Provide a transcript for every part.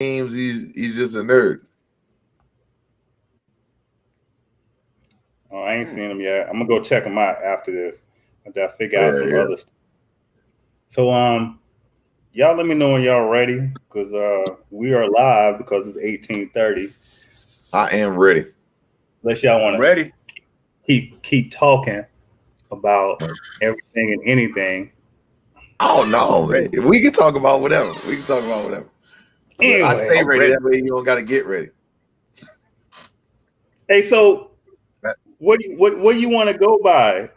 games. He's just a nerd. Oh, I ain't seen him yet. I'm gonna go check him out after this. Until I figure out some Yeah. other stuff. So y'all let me know when y'all ready, because we are live because it's 18:30. I am ready. Unless y'all want to ready. keep talking about everything and anything. Oh no, we can talk about whatever. We can talk about whatever. Anyway, I stay ready. That way you don't got to get ready. Hey, so what do you want to go by?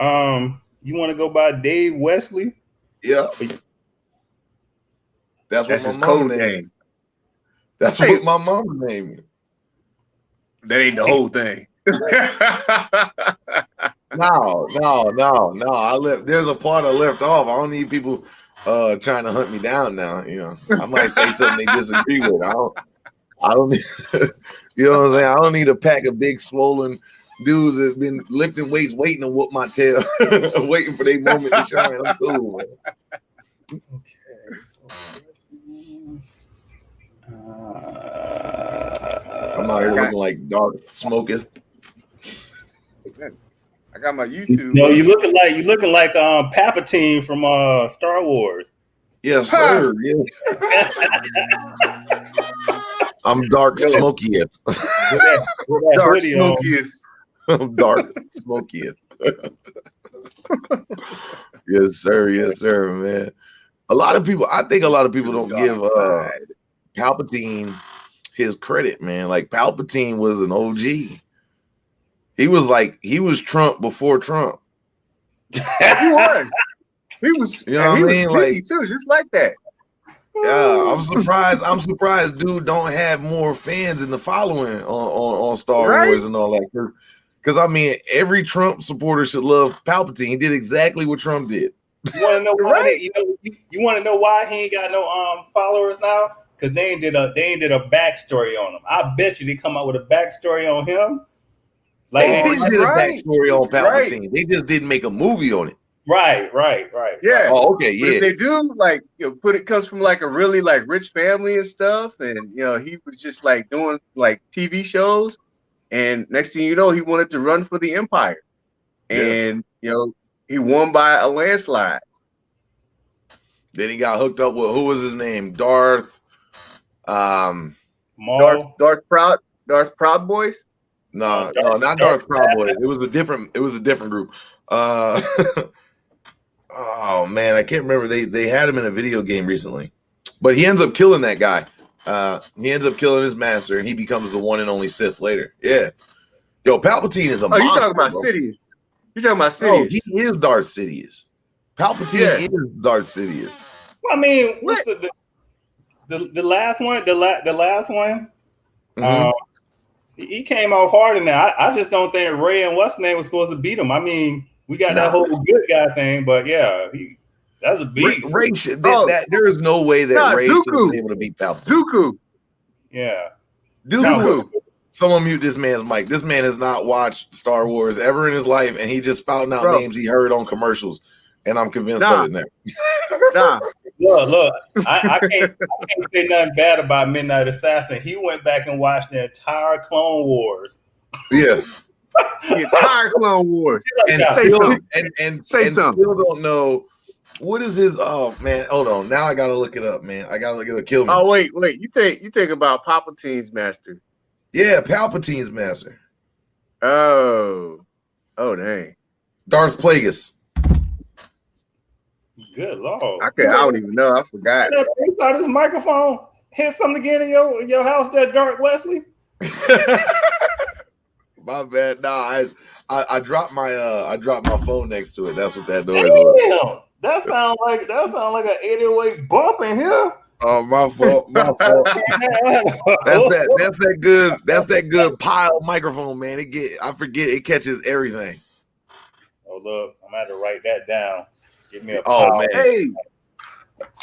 You want to go by Dave Wesley? Yeah, that's what his my mama code named. name. That's what my mama named me. That ain't the whole thing. No. I left. There's a part I left off. I don't need people trying to hunt me down now. You know, I might say something they disagree with. I don't need, you know what I'm saying? I don't need a pack of big swollen dudes that's been lifting weights, waiting to whoop my tail, waiting for their moment to shine. I'm cool, man. I'm out here looking like Dark Smoketh. I got my YouTube. No, you looking like Palpatine from Star Wars. Yes, sir. Yeah. I'm Dark Smokieth. Dark Smokieth. I'm Dark Smokieth. Yes, sir, man. I think a lot of people don't give Palpatine his credit, man. Like Palpatine was an OG. He was Trump before Trump. He was. He was, you know what I mean? Like too, just like that. Yeah, I'm surprised dude don't have more fans in the following on Star Wars and all that. Because I mean, every Trump supporter should love Palpatine. He did exactly what Trump did. You want to know why? You want to know why he ain't got no followers now? Because they ain't did a backstory on him. I bet you they come out with a backstory on him. Like they did a backstory on Palpatine. They just didn't make a movie on it. Right. Yeah. Oh, okay. Yeah. But if they do, like, it comes from like a really like rich family and stuff, and he was just like doing like TV shows, and next thing you know, he wanted to run for the Empire, and he won by a landslide. Then he got hooked up with who was his name? Darth Proud Boys. No, not Darth Proud Boys. It was a different group. Oh man, I can't remember. They had him in a video game recently, but he ends up killing that guy. He ends up killing his master, and he becomes the one and only Sith later. Yeah, yo, Palpatine is a monster. You talking about Sidious? You talking about Sidious? No, he is Darth Sidious. Palpatine is Darth Sidious. Well, I mean, what's the last one? The last one. Mm-hmm. He came out hard in there. I just don't think Ray and what's name was supposed to beat him. I mean, we got that whole good guy thing, but yeah, that's a beast. Ray there is no way that Ray should have been able to beat Palpatine. Dooku. Yeah. Dooku. Someone mute this man's mic. This man has not watched Star Wars ever in his life, and he just spouting out names he heard on commercials, and I'm convinced of it now. Look, I can't say nothing bad about Midnight Assassin. He went back and watched the entire Clone Wars. Yeah. The entire Clone Wars. And still don't know what is his. Oh man, hold on. Now I gotta look it up, man. I gotta look it up. Kill me. Oh wait. You think about Palpatine's master? Yeah, Palpatine's master. Oh dang. Darth Plagueis. Good Lord. I don't even know. I forgot. You saw this microphone hit something again in your house, that Dark Wesley? My bad. Nah, I dropped my phone next to it. That's what that noise was. That sound like an 808 bump in here. Oh, my fault. That's that good pile microphone, man. I forget it catches everything. Oh look, I'm gonna have to write that down. Give me a man. Hey,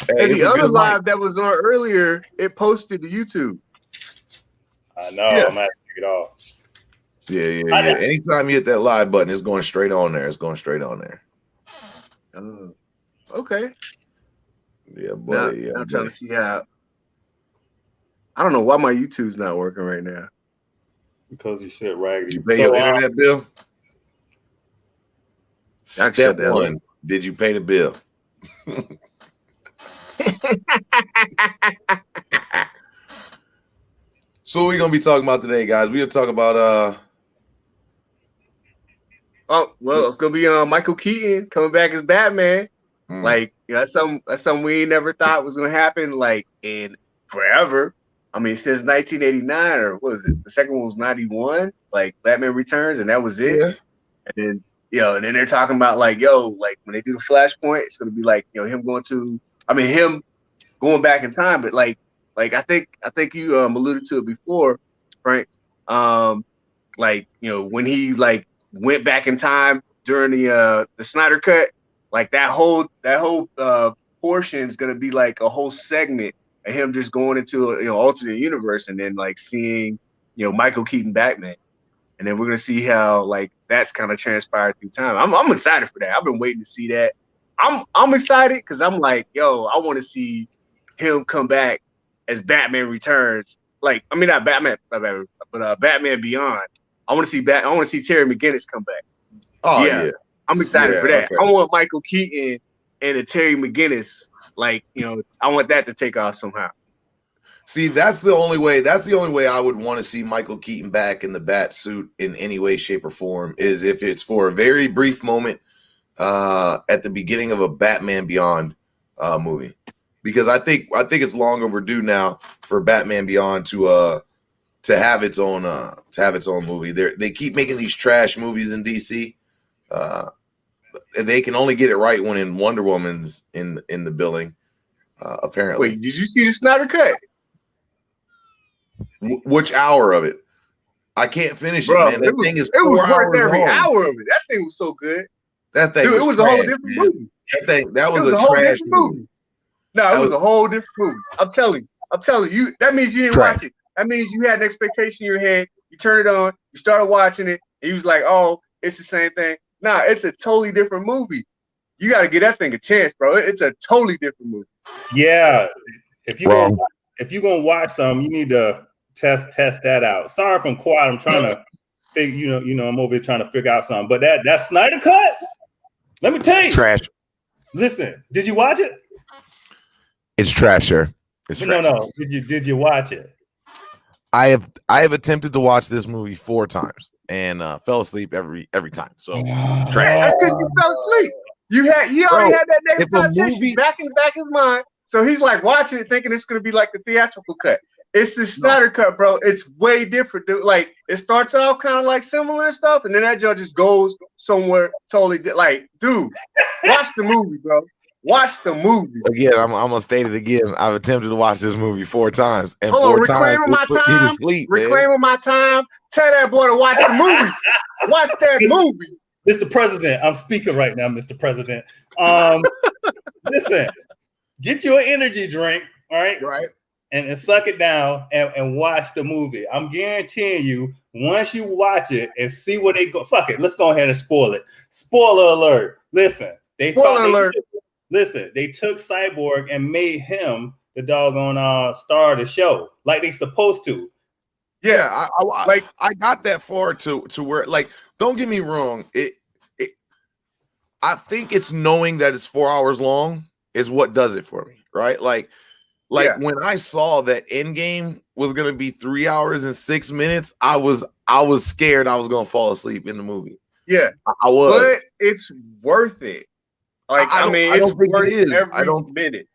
the other live that was on earlier, it posted to YouTube. I know. I'm gonna have to take it off. Yeah. Anytime you hit that live button, it's going straight on there. Okay. Yeah, buddy. I'm trying to see how I don't know why my YouTube's not working right now. Because you shit raggedy. Did you pay your internet bill? I can Step shut that one, did you pay the bill? So what we gonna be talking about today, guys? We're gonna talk about Oh, well, it's gonna be Michael Keaton coming back as Batman. Like, that's something we never thought was gonna happen, like, in forever. I mean, since 1989, or what was it? The second one was 91, like Batman Returns, and that was it. Yeah. And then, and then they're talking about like, like when they do the Flashpoint, it's gonna be like, him him going back in time, but like I think you alluded to it before, Frank. Like, when he like went back in time during the Snyder Cut, like that whole portion is gonna be like a whole segment of him just going into a alternate universe and then like seeing Michael Keaton Batman, and then we're gonna see how like that's kind of transpired through time. I'm excited for that. I've been waiting to see that. I'm excited because I'm like, I want to see him come back as Batman Returns. Like, I mean, not Batman, but Batman Beyond. I want to see Terry McGinnis come back. Oh yeah. I'm excited for that. Okay. I want Michael Keaton and a Terry McGinnis. Like, I want that to take off somehow. See, that's the only way. That's the only way I would want to see Michael Keaton back in the bat suit in any way, shape, or form is if it's for a very brief moment at the beginning of a Batman Beyond movie, because I think it's long overdue now for Batman Beyond to have its own movie. They keep making these trash movies in DC. And they can only get it right when Wonder Woman's in the building. Apparently. Wait, did you see the Snyder Cut? Which hour of it? I can't finish Bro, it, man. That thing is 4 it was worth hours every long. hour of it. That thing was so good. That thing, dude, it was trash, a whole different movie. That was a whole trash different movie. No, it was a whole different movie. I'm telling you. That means you didn't watch it. That means you had an expectation in your head. You turn it on. You started watching it. And you was like, oh, it's the same thing. Nah, it's a totally different movie. You got to give that thing a chance, bro. It's a totally different movie. Yeah, if you're gonna watch something, you need to test that out. Sorry if I'm quiet. I'm trying to figure. I'm over here trying to figure out something. But that Snyder Cut, let me tell you, trash. Listen, did you watch it? It's trash, sir. It's trash. No. Did you watch it? I have attempted to watch this movie 4 times and fell asleep every time. So trash. That's because you fell asleep. He already had that negative connotation back in the back of his mind. So he's like watching it thinking it's gonna be like the theatrical cut. It's the Snyder Cut, bro. It's way different, dude. Like, it starts off kind of like similar and stuff, and then that joint just goes somewhere totally like, dude, watch the movie, bro. Watch the movie. Again, I'm gonna state it again. I've attempted to watch this movie 4 times, and hold 4 on, times reclaiming my time. Tell that boy to watch the movie. Watch that movie. Mr. President, I'm speaking right now, Mr. President. Listen, get your energy drink, all right? Right. And suck it down and watch the movie. I'm guaranteeing you, once you watch it and see where they go, fuck it, let's go ahead and spoil it. Spoiler alert. Listen, they took Cyborg and made him the doggone star of the show, like they supposed to. Yeah, I got that far to where, like, don't get me wrong. I think it's knowing that it's 4 hours long is what does it for me, right? Like when I saw that Endgame was gonna be 3 hours and 6 minutes, I was scared I was gonna fall asleep in the movie. Yeah, I was. But it's worth it. Like, I mean, it's worth every minute.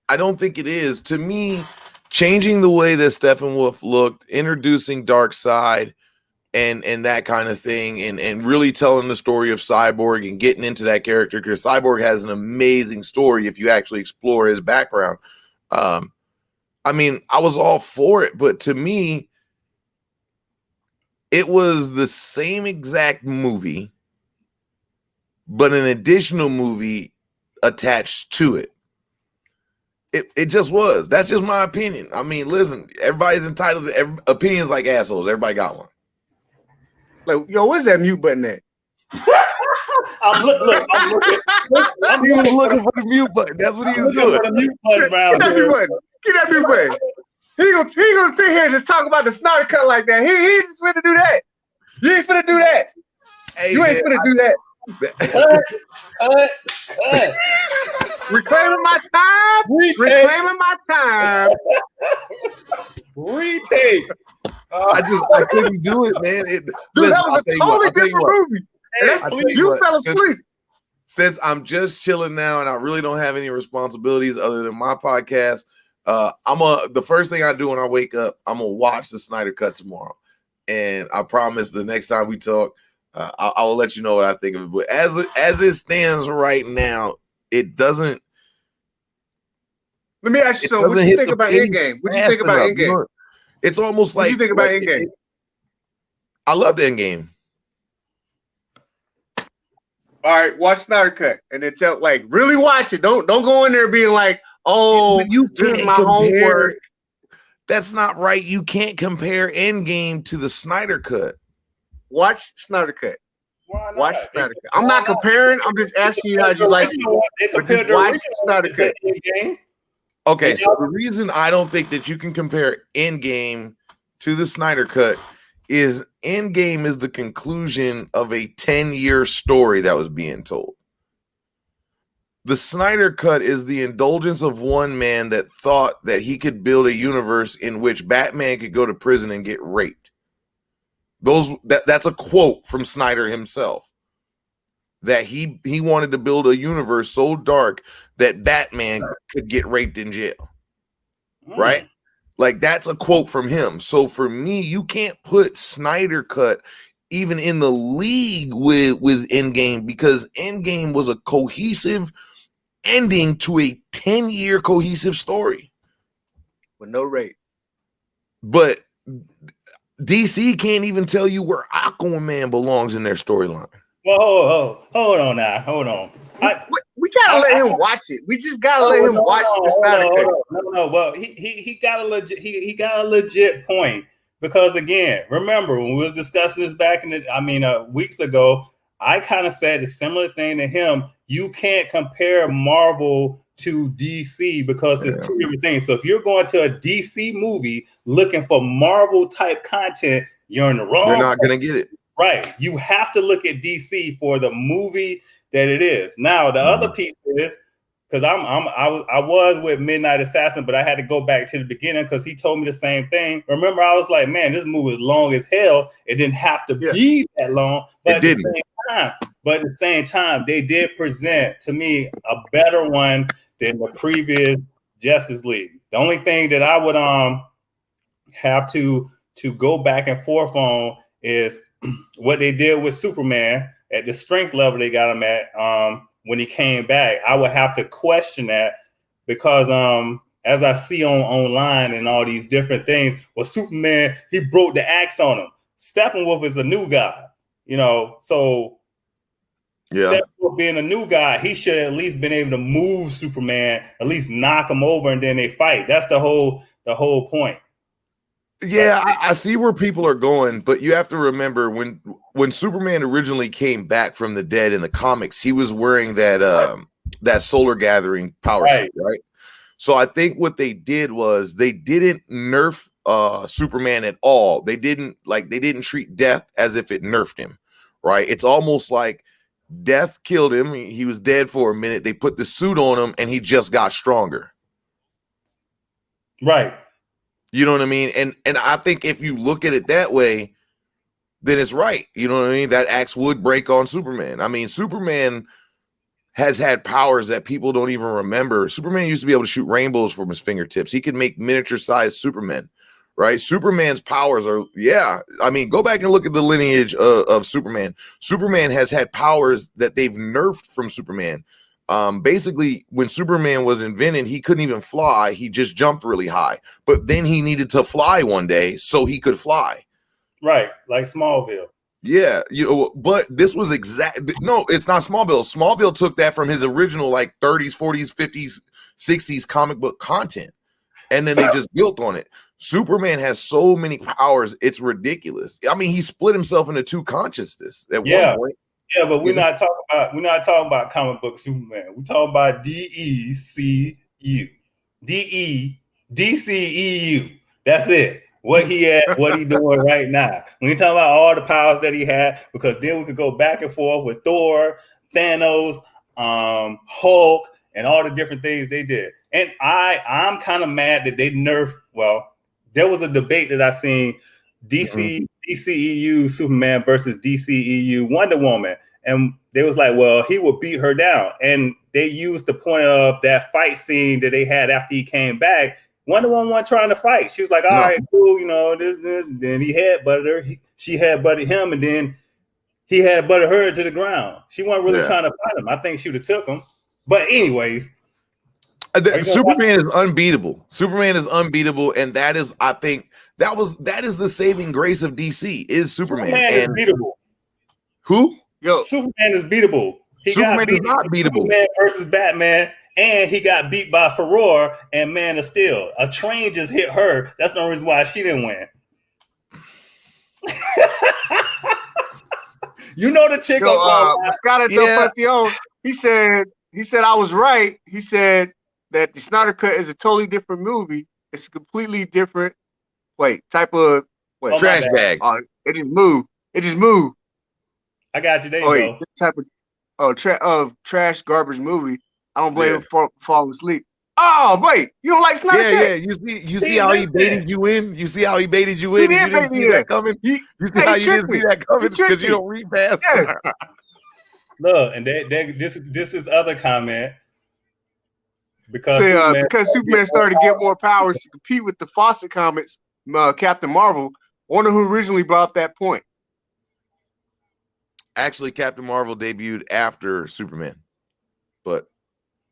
I don't think it is. To me, changing the way that Steppenwolf looked, introducing Darkseid, and that kind of thing, and really telling the story of Cyborg and getting into that character, because Cyborg has an amazing story if you actually explore his background. I mean, I was all for it, but to me, it was the same exact movie, but an additional movie attached to it. It just was. That's just my opinion. I mean, listen, everybody's entitled to opinions like assholes. Everybody got one. Like, yo, where's that mute button at? I'm looking. He was looking for the mute button. That's what he was doing. For the mute button around Get that mute button. He gonna sit here and just talk about the Snyder Cut like that. He just finna do that. You ain't finna do that. Hey, you ain't finna do that. Cut. Reclaiming my time. Reclaiming my time. Retake. I couldn't do it, man. Dude, that was a totally different movie. You fell asleep. Since I'm just chilling now and I really don't have any responsibilities other than my podcast, the first thing I do when I wake up, I'm gonna watch the Snyder Cut tomorrow, and I promise the next time we talk, I will let you know what I think of it. But as it stands right now, it doesn't. Let me ask you something. What do you think about Endgame? What do you think about Endgame? You know, it's almost like. What do you think about Endgame? I love Endgame. All right, watch Snyder Cut, and then really watch it. Don't go in there being like, oh, this is my homework. That's not right. You can't compare Endgame to the Snyder Cut. Watch Snyder Cut. Watch Snyder Cut. I'm not comparing. I'm just asking you how you like it. But just watch Snyder Cut. Okay, so the reason I don't think that you can compare Endgame to the Snyder Cut is Endgame is the conclusion of a 10-year story that was being told. The Snyder Cut is the indulgence of one man that thought that he could build a universe in which Batman could go to prison and get raped. That's a quote from Snyder himself. That he wanted to build a universe so dark that Batman could get raped in jail. Right? Like, that's a quote from him. So for me, you can't put Snyder Cut even in the league with Endgame, because Endgame was a cohesive ending to a 10-year cohesive story. With no rape. But DC can't even tell you where Aquaman belongs in their storyline. Whoa, hold on now. Hold on. We gotta let him watch it. We just gotta let him watch the Snyder Cut. No. Well, he got a legit point, because again, remember when we was discussing this back weeks ago, I kind of said a similar thing to him. You can't compare Marvel to DC because it's two different things. So if you're going to a DC movie looking for Marvel type content, you're in the wrong. You're not gonna get it. Right. You have to look at DC for the movie that it is. Now, the other piece is, because I was with Midnight Assassin, but I had to go back to the beginning because he told me the same thing. Remember, I was like, man, this movie is long as hell. It didn't have to be that long, but at the same time, they did present to me a better one than the previous Justice League. The only thing that I would have to go back and forth on is what they did with Superman at the strength level they got him at when he came back. I would have to question that, because as I see online and all these different things, well, Superman, he broke the axe on him. Steppenwolf is a new guy, so Steppenwolf being a new guy, he should at least been able to move Superman, at least knock him over, and then they fight. That's the whole point. Yeah, I see where people are going, but you have to remember when Superman originally came back from the dead in the comics, he was wearing that solar gathering power suit, right? So I think what they did was they didn't nerf Superman at all. They didn't treat Death as if it nerfed him, right? It's almost like Death killed him. He was dead for a minute. They put the suit on him and he just got stronger. Right. You know what I mean? And I think if you look at it that way, then it's right. You know what I mean? That axe would break on Superman. I mean, Superman has had powers that people don't even remember. Superman used to be able to shoot rainbows from his fingertips. He could make miniature-sized Supermen, right? Superman's powers are, I mean, go back and look at the lineage of Superman. Superman has had powers that they've nerfed from Superman. Basically, when Superman was invented, he couldn't even fly. He just jumped really high. But then he needed to fly one day so he could fly. Right, like Smallville. Yeah, but this was no, it's not Smallville. Smallville took that from his original 30s, 40s, 50s, 60s comic book content, and then they just built on it. Superman has so many powers, it's ridiculous. I mean, he split himself into two consciousness at one point. Yeah, but we're not talking about comic book Superman. We're talking about DCEU. That's it. What he had, what he doing right now. When you talk about all the powers that he had, because then we could go back and forth with Thor, Thanos, Hulk, and all the different things they did. And I'm kind of mad that they nerfed. Well, there was a debate that I seen DCEU Superman versus DCEU Wonder Woman, and they was like, well, he would beat her down, and they used the point of that fight scene that they had after he came back. Wonder Woman wasn't trying to fight. She was like, all right, cool, you know, this. Then he headbutted her. She headbutted him, and then he headbutted her to the ground. She wasn't really trying to fight him. I think she would have took him. But anyways. Superman is unbeatable. Superman is unbeatable. And that is, I think, that is the saving grace of DC is Superman. Superman is beatable. Who? Yo, Superman is beatable. Superman is not beatable. Superman versus Batman. And he got beat by Furore and Man of Steel. A train just hit her. That's the reason why she didn't win. You know the chick on Scott he said I was right. He said that the Snyder Cut is a totally different movie. It's a completely different type of trash bag. It just moved. I got you there. Type of trash garbage movie. I don't blame him for falling asleep. Oh, wait, you don't like Snyder Cut? Yeah. You see how he baited you in? You see how he baited you in? You didn't see that coming? You see how you didn't see that coming because you don't read past. Yeah. Look, and this is other comment. Because Superman started to get more powers to compete with the Fawcett comics, Captain Marvel. I wonder who originally brought up that point. Actually, Captain Marvel debuted after Superman. But,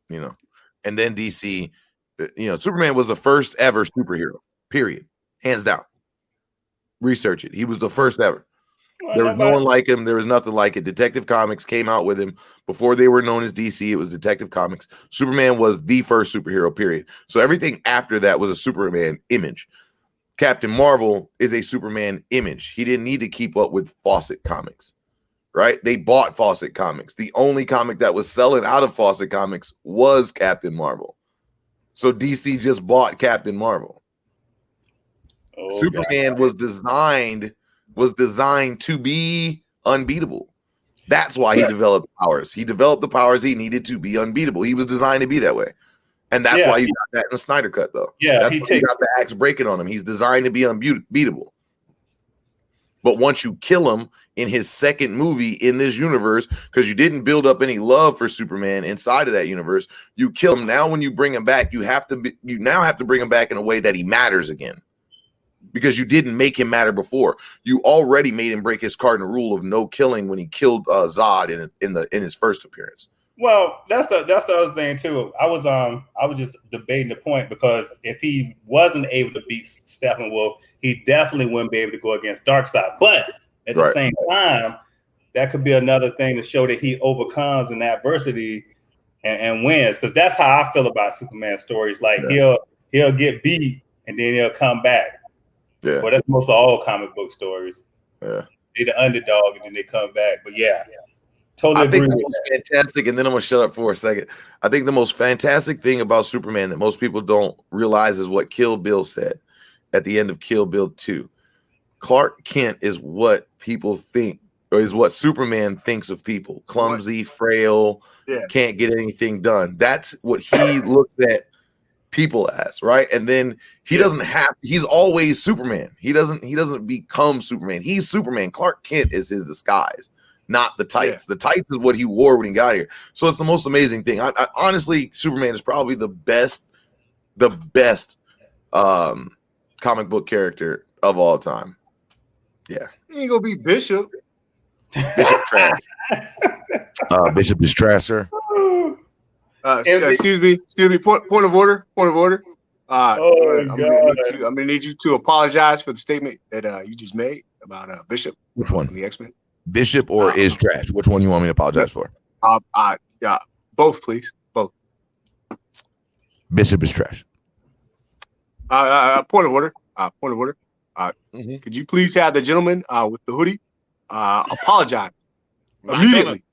you know, and then DC, you know, Superman was the first ever superhero, period. Hands down. Research it. He was the first ever. There was no one like him. There was nothing like it. Detective Comics came out with him before they were known as DC. It was Detective Comics. Superman was the first superhero, period. So everything after that was a Superman image. Captain Marvel is a Superman image. He didn't need to keep up with Fawcett Comics, right? They bought Fawcett Comics. The only comic that was selling out of Fawcett Comics was Captain Marvel. So DC just bought Captain Marvel. Superman was designed to be unbeatable. That's why he developed powers. He developed the powers he needed to be unbeatable. He was designed to be that way. And that's why you got that in the Snyder Cut, though. Yeah, that's he got the axe breaking on him. He's designed to be unbeatable. But once you kill him in his second movie in this universe, because you didn't build up any love for Superman inside of that universe, you kill him. Now, when you bring him back, you now have to bring him back in a way that he matters again. Because you didn't make him matter before. You already made him break his cardinal rule of no killing when he killed Zod in his first appearance. Well, that's the other thing too. I was just debating the point, because if he wasn't able to beat Steppenwolf, he definitely wouldn't be able to go against Darkseid. But at the same time, that could be another thing to show that he overcomes an adversity and wins. Because that's how I feel about Superman stories. Like he'll get beat and then he'll come back. Yeah. Well, that's most of all comic book stories. Yeah. They're the underdog and then they come back. But totally agree with that. Most fantastic, and then I'm gonna shut up for a second. I think the most fantastic thing about Superman that most people don't realize is what Kill Bill said at the end of Kill Bill 2. Clark Kent is what people think, or is what Superman thinks of people. Clumsy, frail, can't get anything done. That's what he looks at people as, right? And then he doesn't have, he's always Superman. He doesn't become Superman. He's Superman. Clark Kent is his disguise, not the tights. The tights is what he wore when he got here. So it's the most amazing thing. I honestly, Superman is probably the best comic book character of all time. Yeah. He ain't gonna be Bishop. Bishop trash. Bishop is trash, sir. Excuse me. Point of order. I'm gonna need you to apologize for the statement that you just made about Bishop. Which one? The X-Men. Bishop or is trash? Which one you want me to apologize for? Both, please. Both. Bishop is trash. Point of order. Could you please have the gentleman with the hoodie apologize immediately?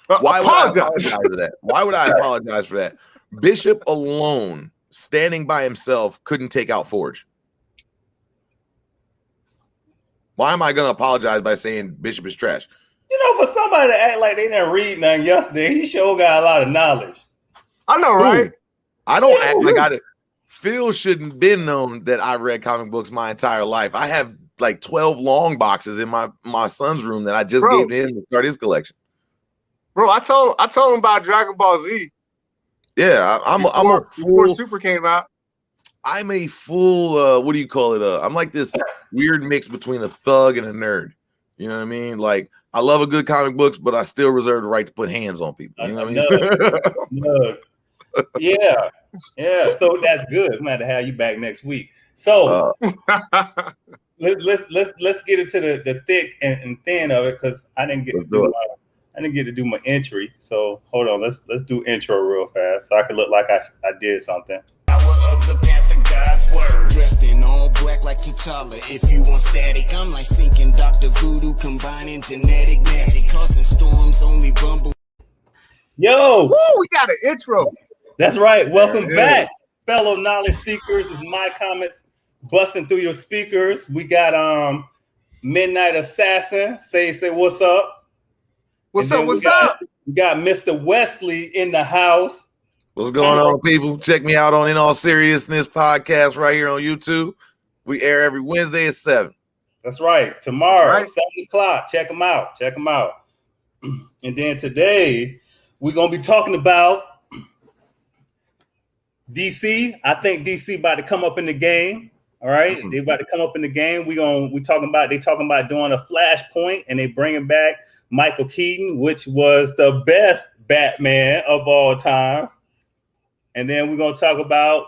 Why would I apologize for that? Why would I apologize for that? Bishop alone, standing by himself, couldn't take out Forge. Why am I gonna apologize by saying Bishop is trash? You know, for somebody to act like they didn't read nothing yesterday, he sure got a lot of knowledge. I know, right? Ooh, I don't act like I did. Phil shouldn't been known that I read comic books my entire life. I have like 12 long boxes in my son's room that I just gave to him to start his collection. Bro, I told him about Dragon Ball Z. Yeah, before Super came out. I'm a full what do you call it? I'm like this weird mix between a thug and a nerd. You know what I mean? Like I love a good comic books, but I still reserve the right to put hands on people. You know what I mean? Yeah. So that's good. We're going to have you back next week. So let's get into the thick and thin of it because I didn't get to do my entry. So hold on, let's do intro real fast so I can look like I did something. Dressed in all black like T'Challa. If you want static, I'm like sinking Dr. Voodoo, combining genetic magic, causing storms only bumble. Yo, woo, we got an intro. That's right. Welcome back, fellow knowledge seekers. It's My Comics busting through your speakers. We got Midnight Assassin. Say what's up. What's up? We got Mr. Wesley in the house. What's going on, people? Check me out on In All Seriousness podcast right here on YouTube. We air every Wednesday at 7. That's right. Tomorrow, 7 o'clock. Check them out. And then today, we're going to be talking about DC. I think DC about to come up in the game. All right. They about to come up in the game. They talking about doing a Flashpoint, and they bringing back Michael Keaton, which was the best Batman of all times. And then we're going to talk about,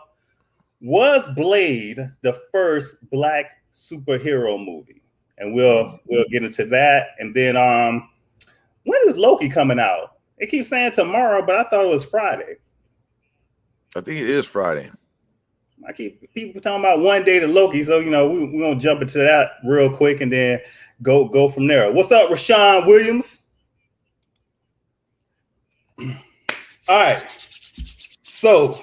was Blade the first black superhero movie? And we'll get into that. And then when is Loki coming out? They keep saying tomorrow, but I thought it was Friday. I think it is Friday. I keep people talking about one day to Loki. So, we're going to jump into that real quick and then go from there. What's up, Rashawn Williams? All right. So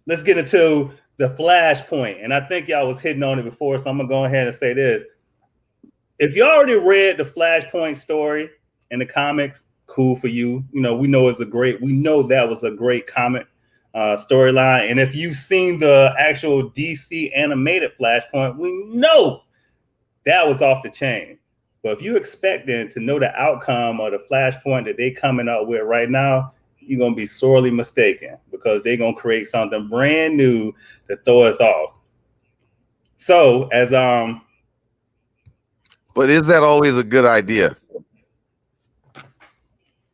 let's get into the Flashpoint. And I think y'all was hitting on it before, so I'm going to go ahead and say this. If you already read the Flashpoint story in the comics, cool for you. We know that was a great comic storyline. And if you've seen the actual DC animated Flashpoint, we know that was off the chain. But if you expecting to know the outcome of the Flashpoint that they coming up with right now, you're going to be sorely mistaken because they're going to create something brand new to throw us off. So but is that always a good idea?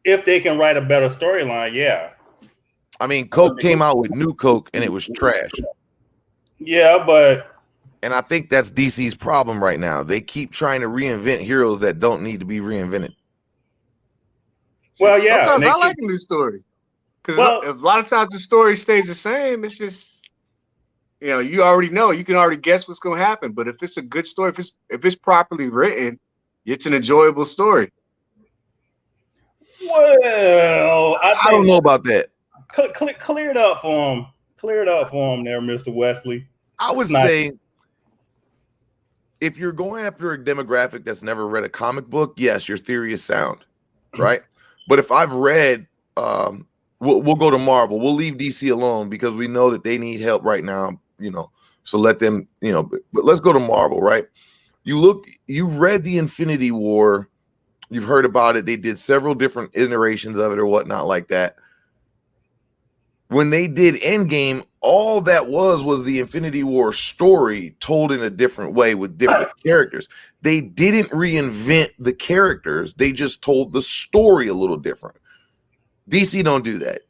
If they can write a better storyline, yeah. I mean, Coke came out with New Coke and it was trash. Yeah, and I think that's DC's problem right now. They keep trying to reinvent heroes that don't need to be reinvented. Well, yeah. Sometimes I like a new story because a lot of times the story stays the same. It's just, you already know. You can already guess what's going to happen. But if it's a good story, if it's properly written, it's an enjoyable story. Well, I don't know about that. Clear it up for him. Clear it up for him there, Mr. Wesley. I would say if you're going after a demographic that's never read a comic book, yes, your theory is sound, right? But if I've read, we'll go to Marvel. We'll leave DC alone because we know that they need help right now, so let them, but let's go to Marvel, right? You've read the Infinity War. You've heard about it. They did several different iterations of it or whatnot like that. When they did Endgame, all that was the Infinity War story told in a different way with different characters. They didn't reinvent the characters. They just told the story a little different. DC don't do that.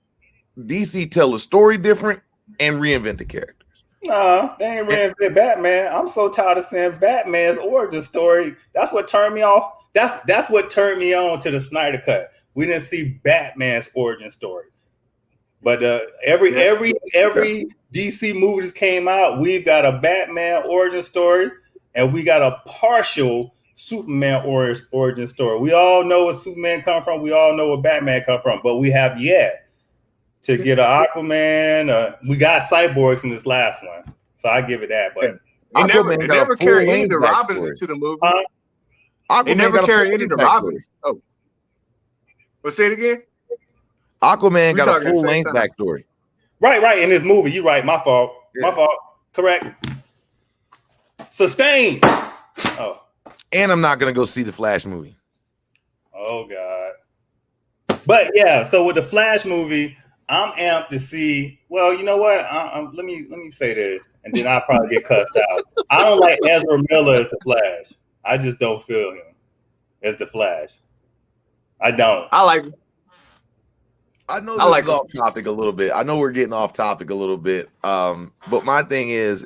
DC tell the story different and reinvent the characters. Nah, they ain't reinvented Batman. I'm so tired of seeing Batman's origin story. That's what turned me off. That's what turned me on to the Snyder Cut. We didn't see Batman's origin story. But every DC movie that came out, we've got a Batman origin story, and we got a partial Superman origin story. We all know where Superman come from. We all know where Batman come from, but we have yet to get an Aquaman. We got cyborgs in this last one, so I give it that. But they never carried any of the Robins into the movie. They never carry any of the obvious. Oh, let's say it again. Aquaman got a full length backstory. Right. In this movie, you're right. My fault. Yeah. My fault. Correct. Sustained. Oh. And I'm not gonna go see the Flash movie. Oh God. But yeah, so with the Flash movie, I'm amped to see. Well, you know what? Let me say this, and then I'll probably get cussed out. I don't like Ezra Miller as the Flash. I just don't feel him as the Flash. I don't. I like him. I know this is off topic a little bit. I know we're getting off topic a little bit. But my thing is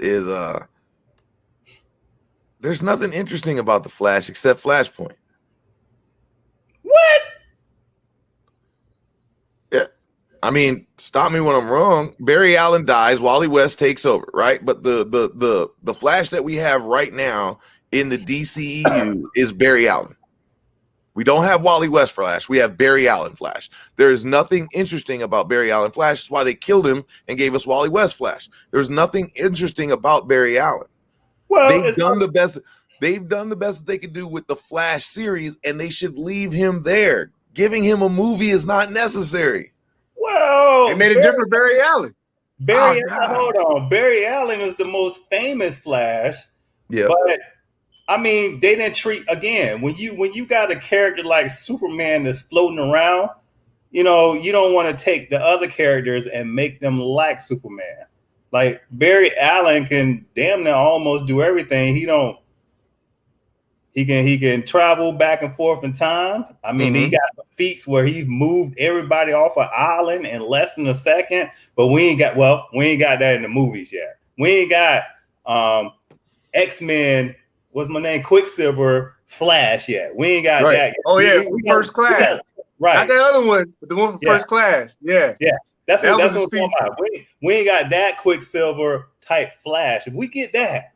there's nothing interesting about the Flash except Flashpoint. What? Yeah. I mean, stop me when I'm wrong. Barry Allen dies, Wally West takes over, right? But the Flash that we have right now in the DCEU is Barry Allen. We don't have Wally West Flash. We have Barry Allen Flash. There is nothing interesting about Barry Allen Flash. That's why they killed him and gave us Wally West Flash. There's nothing interesting about Barry Allen. Well, they've done the best. They've done the best that they could do with the Flash series, and they should leave him there. Giving him a movie is not necessary. Well, they made a different Barry Allen. Hold on. Barry Allen is the most famous Flash. Yeah, but I mean, they didn't treat again when you got a character like Superman that's floating around, you know, you don't want to take the other characters and make them like Superman. Like Barry Allen can damn near almost do everything. He can travel back and forth in time. I mean, he got some feats where he moved everybody off an island in less than a second. But we ain't got that in the movies yet. We ain't got X-Men. What's my name? Quicksilver Flash yet. We ain't got that yet. Oh yeah, First Class. Right. Not that other one, but the one from First Class. Yeah. Yeah. That's what we're talking about. We ain't got that Quicksilver type Flash. If we get that,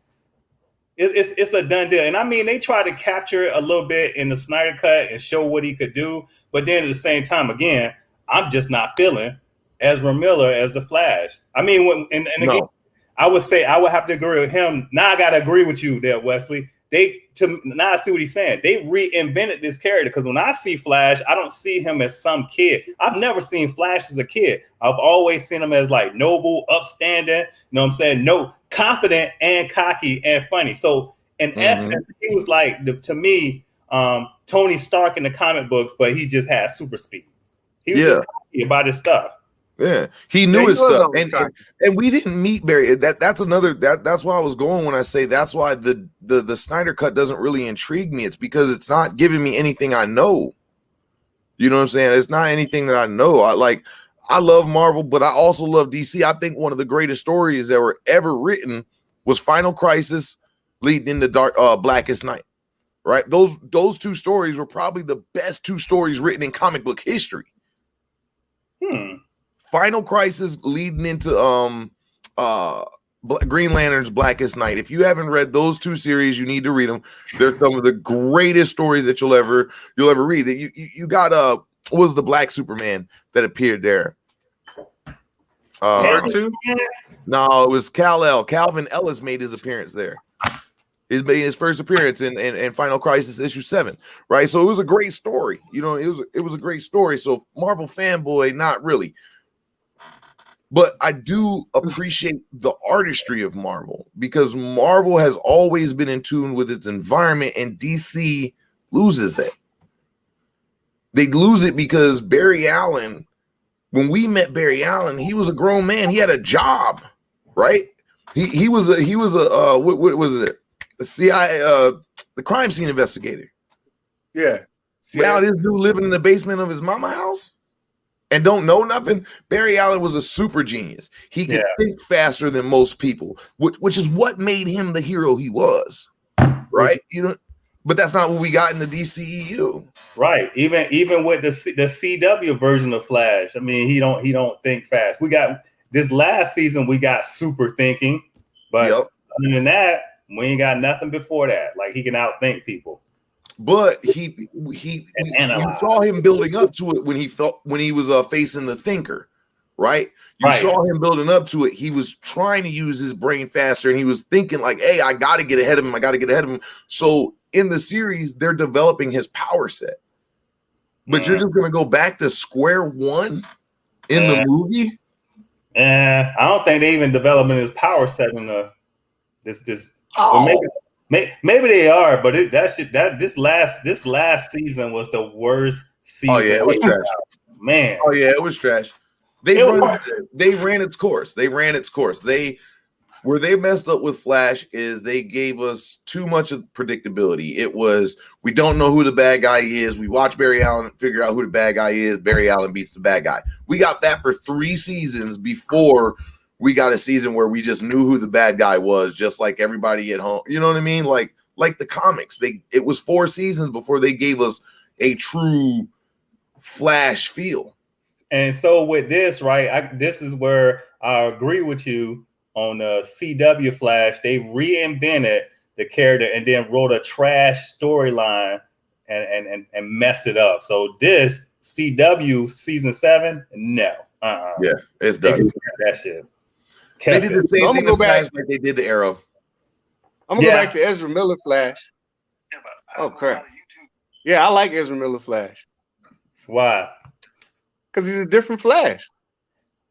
it's a done deal. And I mean, they try to capture it a little bit in the Snyder Cut and show what he could do. But then at the same time, again, I'm just not feeling Ezra Miller as the Flash. I mean, again, I would say I would have to agree with him. Now I gotta agree with you there, Wesley. Now I see what he's saying. They reinvented this character because when I see Flash, I don't see him as some kid. I've never seen Flash as a kid. I've always seen him as like noble, upstanding. You know what I'm saying? No, confident and cocky and funny. So in essence, he was like to me, Tony Stark in the comic books, but he just had super speed. He was just cocky about his stuff. Yeah, he knew his stuff, and we didn't meet Barry. That's why I was going when I say that's why the Snyder Cut doesn't really intrigue me. It's because it's not giving me anything I know. You know what I'm saying? It's not anything that I know. I love Marvel, but I also love DC. I think one of the greatest stories that were ever written was Final Crisis leading into Blackest Night. Right? Those two stories were probably the best two stories written in comic book history. Final Crisis leading into Green Lantern's Blackest Night. If you haven't read those two series, you need to read them. They're some of the greatest stories that you'll ever read. That you got what was the Black Superman that appeared there? Two? No, it was Kal-El. Calvin Ellis made his appearance there. He made his first appearance in Final Crisis issue 7, right? So it was a great story. You know, it was a great story. So Marvel fanboy, not really. But I do appreciate the artistry of Marvel because Marvel has always been in tune with its environment, and DC loses it. They lose it because Barry Allen, when we met Barry Allen, he was a grown man. He had a job, right? He was a what was it? The CIA, the crime scene investigator. Yeah. Now this dude living in the basement of his mama house and don't know nothing. Barry Allen was a super genius. He could think faster than most people, which is what made him the hero he was, right? You know, but that's not what we got in the DCEU, right? Even with the CW version of Flash, I mean, he don't think fast. We got this last season, we got super thinking, but other than that, we ain't got nothing before that. Like he can outthink people. But you saw him building up to it when he was facing the Thinker, right? You saw him building up to it. He was trying to use his brain faster, and he was thinking like, hey, I got to get ahead of him. I got to get ahead of him. So in the series, they're developing his power set. But you're just going to go back to square one in the movie? I don't think they even developing his power set in this. Oh. Maybe they are, but this last season was the worst season. Oh yeah, it was trash, man. Oh yeah, it was trash. They ran its course. Where they messed up with Flash is they gave us too much of predictability. It was, we don't know who the bad guy is. We watch Barry Allen figure out who the bad guy is. Barry Allen beats the bad guy. We got that for 3 seasons before we got a season where we just knew who the bad guy was, just like everybody at home. You know what I mean? Like the comics. It was 4 seasons before they gave us a true Flash feel. And so with this, right, this is where I agree with you. On the CW Flash, they reinvented the character and then wrote a trash storyline and messed it up. So this CW season 7, no. Yeah, it's done. That shit. They did the same thing to Flash like they did the Arrow. I'm gonna go back to Ezra Miller Flash. Oh crap. Yeah, I like Ezra Miller Flash. Why? Because he's a different Flash.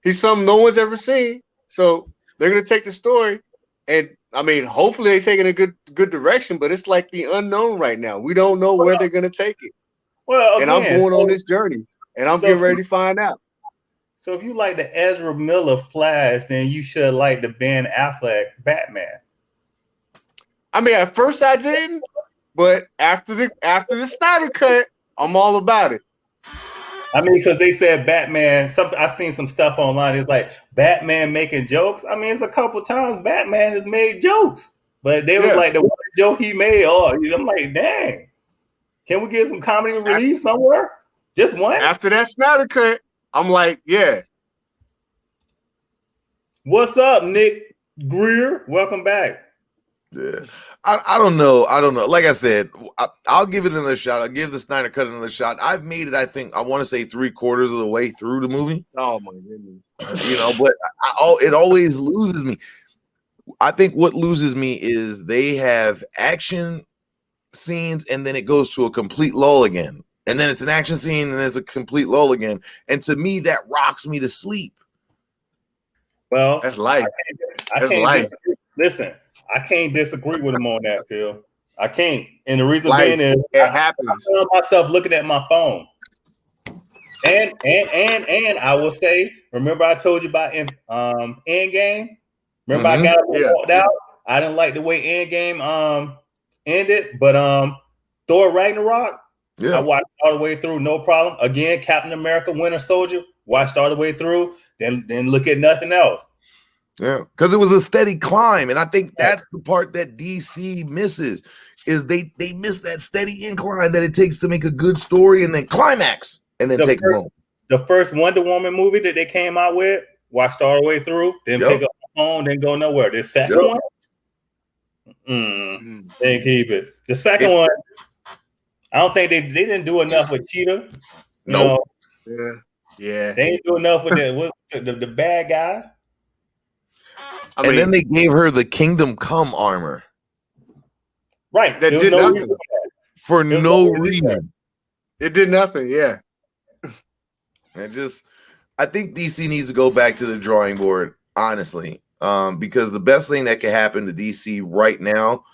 He's something no one's ever seen. So they're gonna take the story, and I mean, hopefully they take it in a good direction. But it's like the unknown right now. We don't know where they're gonna take it. Well, again, and I'm going on this journey, and I'm getting ready to find out. So if you like the Ezra Miller Flash, then you should like the Ben Affleck Batman. I mean, at first I didn't, but after the Snyder cut, I'm all about it. I mean, because they said Batman. I seen some stuff online. It's like Batman making jokes. I mean, it's a couple times Batman has made jokes, but they was like the one joke he made. Oh, I'm like, dang. Can we get some comedy relief somewhere? Just one. After that Snyder cut, I'm like, yeah. What's up, Nick Greer? Welcome back. Yeah. I don't know. Like I said, I'll give it another shot. I'll give the Snyder Cut another shot. I've made it, I want to say 3/4 of the way through the movie. Oh my goodness. You know, but it always loses me. I think what loses me is they have action scenes and then it goes to a complete lull again. And then it's an action scene and there's a complete lull again. And to me, that rocks me to sleep. Well, that's life. That's life. Listen. I can't disagree with him on that, Phil. I can't. And the reason being is it happens. I feel myself looking at my phone. And I will say, remember I told you about Endgame? Remember I got up and walked out? I didn't like the way Endgame ended, but Thor Ragnarok, I watched all the way through, no problem. Again, Captain America Winter Soldier, watched all the way through, then look at nothing else. Yeah, because it was a steady climb, and I think that's the part that DC misses is they miss that steady incline that it takes to make a good story and then climax and then take it home. The first Wonder Woman movie that they came out with, watched all the way through, then pick up the phone, then go nowhere. The second one, they keep it. The second one, I don't think they didn't do enough with Cheetah. No, yeah, they didn't do enough with the bad guy. And then they gave her the Kingdom Come armor. Right. That did nothing. For no reason. It did nothing, yeah. I think DC needs to go back to the drawing board, honestly. Because the best thing that can happen to DC right now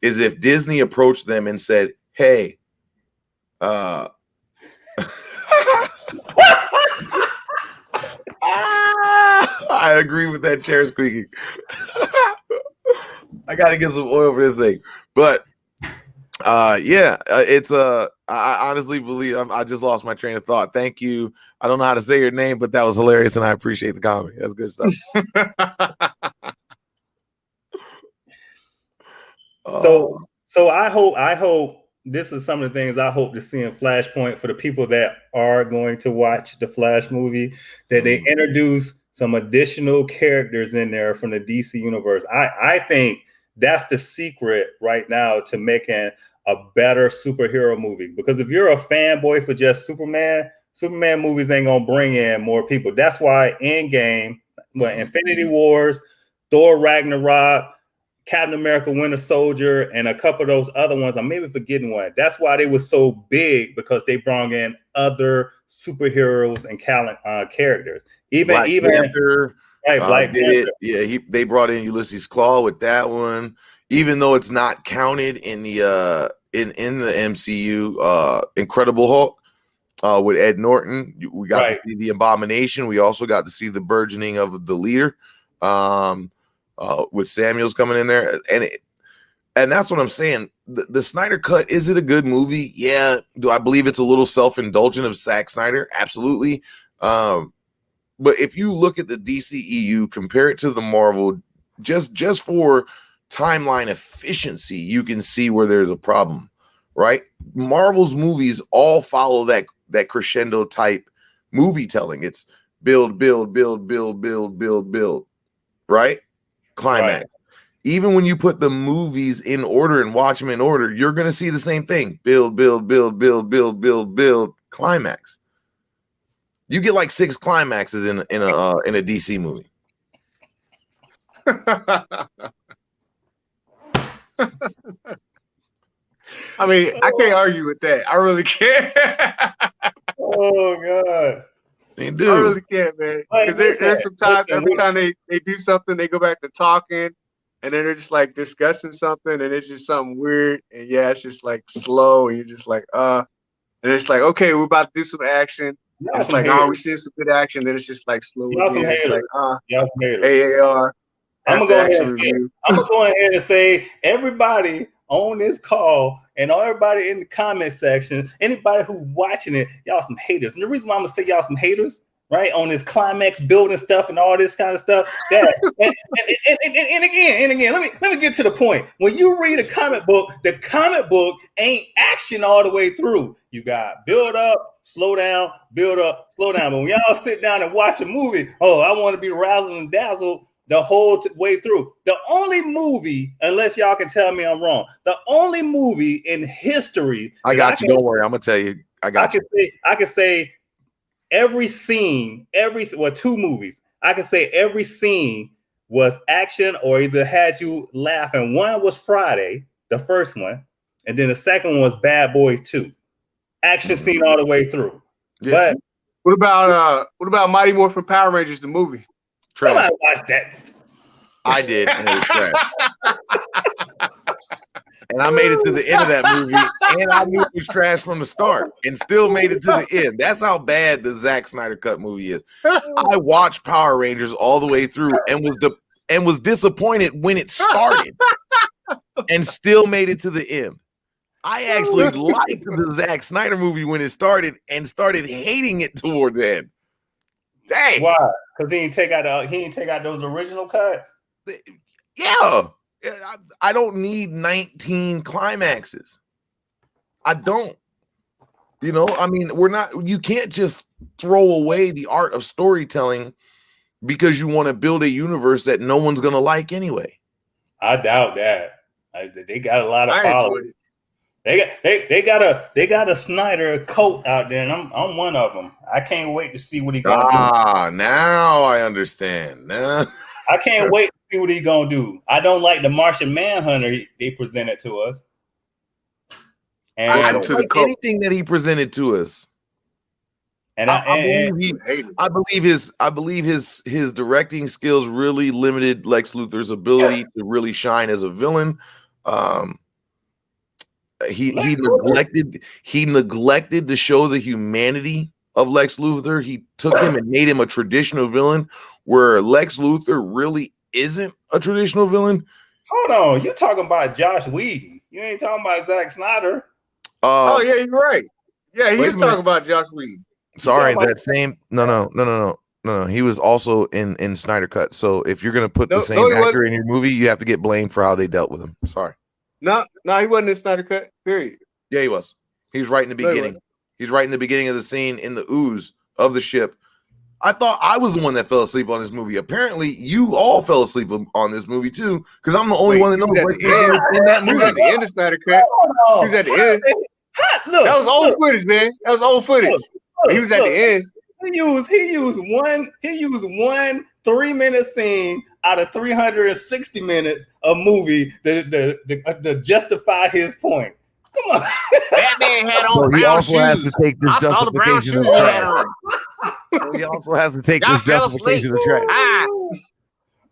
is if Disney approached them and said, hey, I agree with that chair squeaking. I gotta get some oil for this thing, but it's I honestly believe I just lost my train of thought. Thank you. I don't know how to say your name, but that was hilarious, and I appreciate the comment. That's good stuff. So I hope this is some of the things I hope to see in Flashpoint for the people that are going to watch the Flash movie, that they introduce some additional characters in there from the DC universe. I think that's the secret right now to making a better superhero movie. Because if you're a fanboy for just Superman, Superman movies ain't gonna bring in more people. That's why Endgame, Infinity Wars, Thor Ragnarok, Captain America Winter Soldier, and a couple of those other ones, I'm maybe forgetting one. That's why they were so big, because they brought in other superheroes and characters. Black Panther, Black Panther. Yeah, they brought in Ulysses Claw with that one, even though it's not counted in the in the MCU. Incredible Hulk with Ed Norton. We got to see the Abomination. We also got to see the burgeoning of the Leader. With Samuels coming in there, and that's what I'm saying. The Snyder Cut, is it a good movie? Yeah. Do I believe it's a little self-indulgent of Zack Snyder? Absolutely. But if you look at the DCEU, compare it to the Marvel, just for timeline efficiency, you can see where there's a problem, right? Marvel's movies all follow that crescendo type movie telling. It's build, right? Climax. Right. Even when you put the movies in order and watch them in order, you're going to see the same thing. Build, climax. You get like 6 climaxes in a DC movie. I mean, I can't argue with that. I really can't. Oh God. I really can't, man. Because there's sometimes every time they do something, they go back to talking, and then they're just like discussing something, and it's just something weird, and yeah, it's just like slow, and you're just like, and it's like, okay, we're about to do some action. It's like, oh, we see some good action, then it's just like slow again. It's like, AAR. I'm gonna go ahead and say everybody on this call and everybody in the comment section, anybody who's watching it, y'all some haters. And the reason why I'm gonna say y'all some haters, right, on this climax building stuff and all this kind of stuff, that and again, let me get to the point. When you read a comic book, the comic book ain't action all the way through. You got build up, slow down, build up, slow down. But when y'all sit down and watch a movie, oh, I want to be razzled and dazzled the whole way through. The only movie, unless y'all can tell me I'm wrong, the only movie in history. I got you. Don't worry. I'm gonna tell you. I can say every scene, 2 movies. I can say every scene was action or either had you laughing. One was Friday, the first one, and then the second one was Bad Boys 2. Action scene all the way through. Yeah. But what about Mighty Morphin Power Rangers, the movie? Trash. I did, and it was trash. And I made it to the end of that movie, and I knew it was trash from the start, and still made it to the end. That's how bad the Zack Snyder Cut movie is. I watched Power Rangers all the way through, and was disappointed when it started, and still made it to the end. I actually liked the Zack Snyder movie when it started, and started hating it toward the end. Dang. Why? Because he didn't take out those original cuts. Yeah. I don't need 19 climaxes. I don't. You know, I mean, you can't just throw away the art of storytelling because you want to build a universe that no one's gonna like anyway. I doubt that. They got a lot of followers. They got a Snyder coat out there, and I'm one of them. I can't wait to see what he gonna do. Now I understand. Now I can't wait to see what he gonna do. I don't like the Martian Manhunter they presented to us. And I don't like anything that he presented to us. And I believe his directing skills really limited Lex Luthor's ability to really shine as a villain. He neglected to show the humanity of Lex Luthor. He took him and made him a traditional villain, where Lex Luthor really isn't a traditional villain. Hold on, you talking about Josh Whedon? You ain't talking about Zack Snyder. Oh yeah, you're right. Yeah, he's talking about Josh Whedon. Sorry, that same no. He was also in Snyder Cut. So if you're gonna put the same actor in your movie, you have to get blamed for how they dealt with him. Sorry. No, he wasn't in Snyder Cut. Period. Yeah, he was. He was right in the beginning. He's right in the beginning of the scene in the ooze of the ship. I thought I was the one that fell asleep on this movie. Apparently, you all fell asleep on this movie too, because I'm the only one that knows what in that movie. He was at the end of Snyder Cut. He was at the end. Look, that was old footage, man. That was old footage. He was at the end. He used one 3-minute scene out of 360 minutes of movie to justify his point. Come on. Batman had on he brown also shoes. has to take this I saw the brown justification shoes of he had trash. on. He also has to take Y'all this fell asleep. justification of trash. Ah,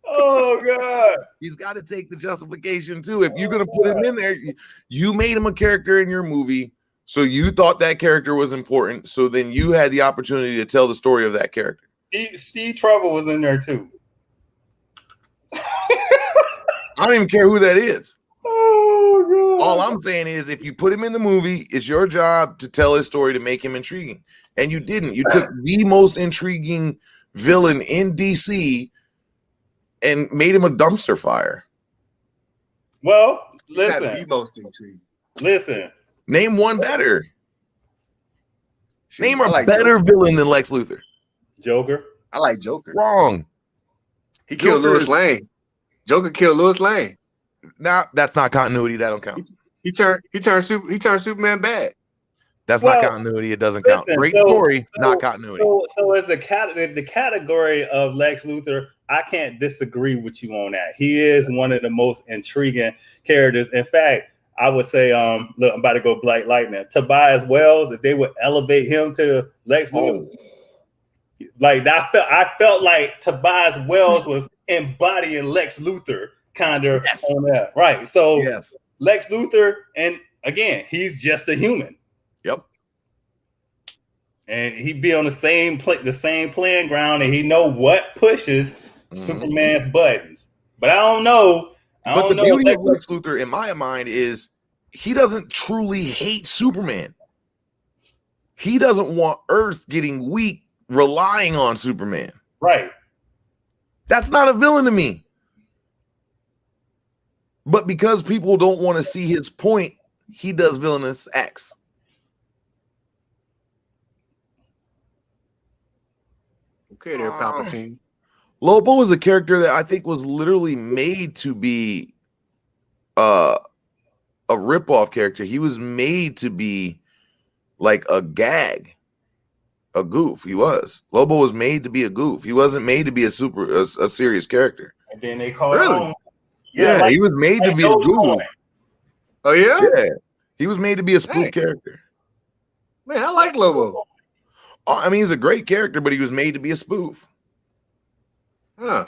Oh God. He's got to take the justification too. If you're gonna put him in there, you made him a character in your movie, so you thought that character was important. So then you had the opportunity to tell the story of that character. Steve Trevor was in there too. I don't even care who that is. Oh God. All I'm saying is, if you put him in the movie, it's your job to tell his story to make him intriguing. And you didn't. You took the most intriguing villain in DC and made him a dumpster fire. Well, That's listen. the most intriguing. Listen. Name one better. Name I a like better Joker. villain than Lex Luthor. Joker. I like Joker. Wrong. He killed Joker Lois is- Lane. Joker killed Lois Lane. Nah, that's not continuity. That don't count. He turned Superman bad. That's Well, not continuity. It doesn't count. listen, Great so- story, not continuity. So as the category of Lex Luthor, I can't disagree with you on that. He is one of the most intriguing characters. In fact, I would say, look, I'm about to go Black Lightning. Tobias Wells, if they would elevate him to Lex Luthor, like I felt like Tobias Wells was embodying Lex Luthor, kind of on that, right? So Yes. Lex Luthor, and again, he's just a human. Yep. And he'd be on the same playing ground, and he know what pushes Superman's buttons. But I don't know. But the beauty of Lex Luthor, in my mind, is he doesn't truly hate Superman. He doesn't want Earth getting weak, relying on Superman. Right. That's not a villain to me. But because people don't want to see his point, he does villainous acts. Okay, there, Palpatine. Lobo is a character that I think was literally made to be a ripoff character. He was made to be like a gag, a goof. He was. Lobo was made to be a goof. He wasn't made to be a serious character. And then they called Really? him. Yeah, like, he was made to be a goof. Oh yeah? Yeah, he was made to be a spoof Dang. character. Man, I like Lobo. Oh, I mean, he's a great character, but he was made to be a spoof. Huh.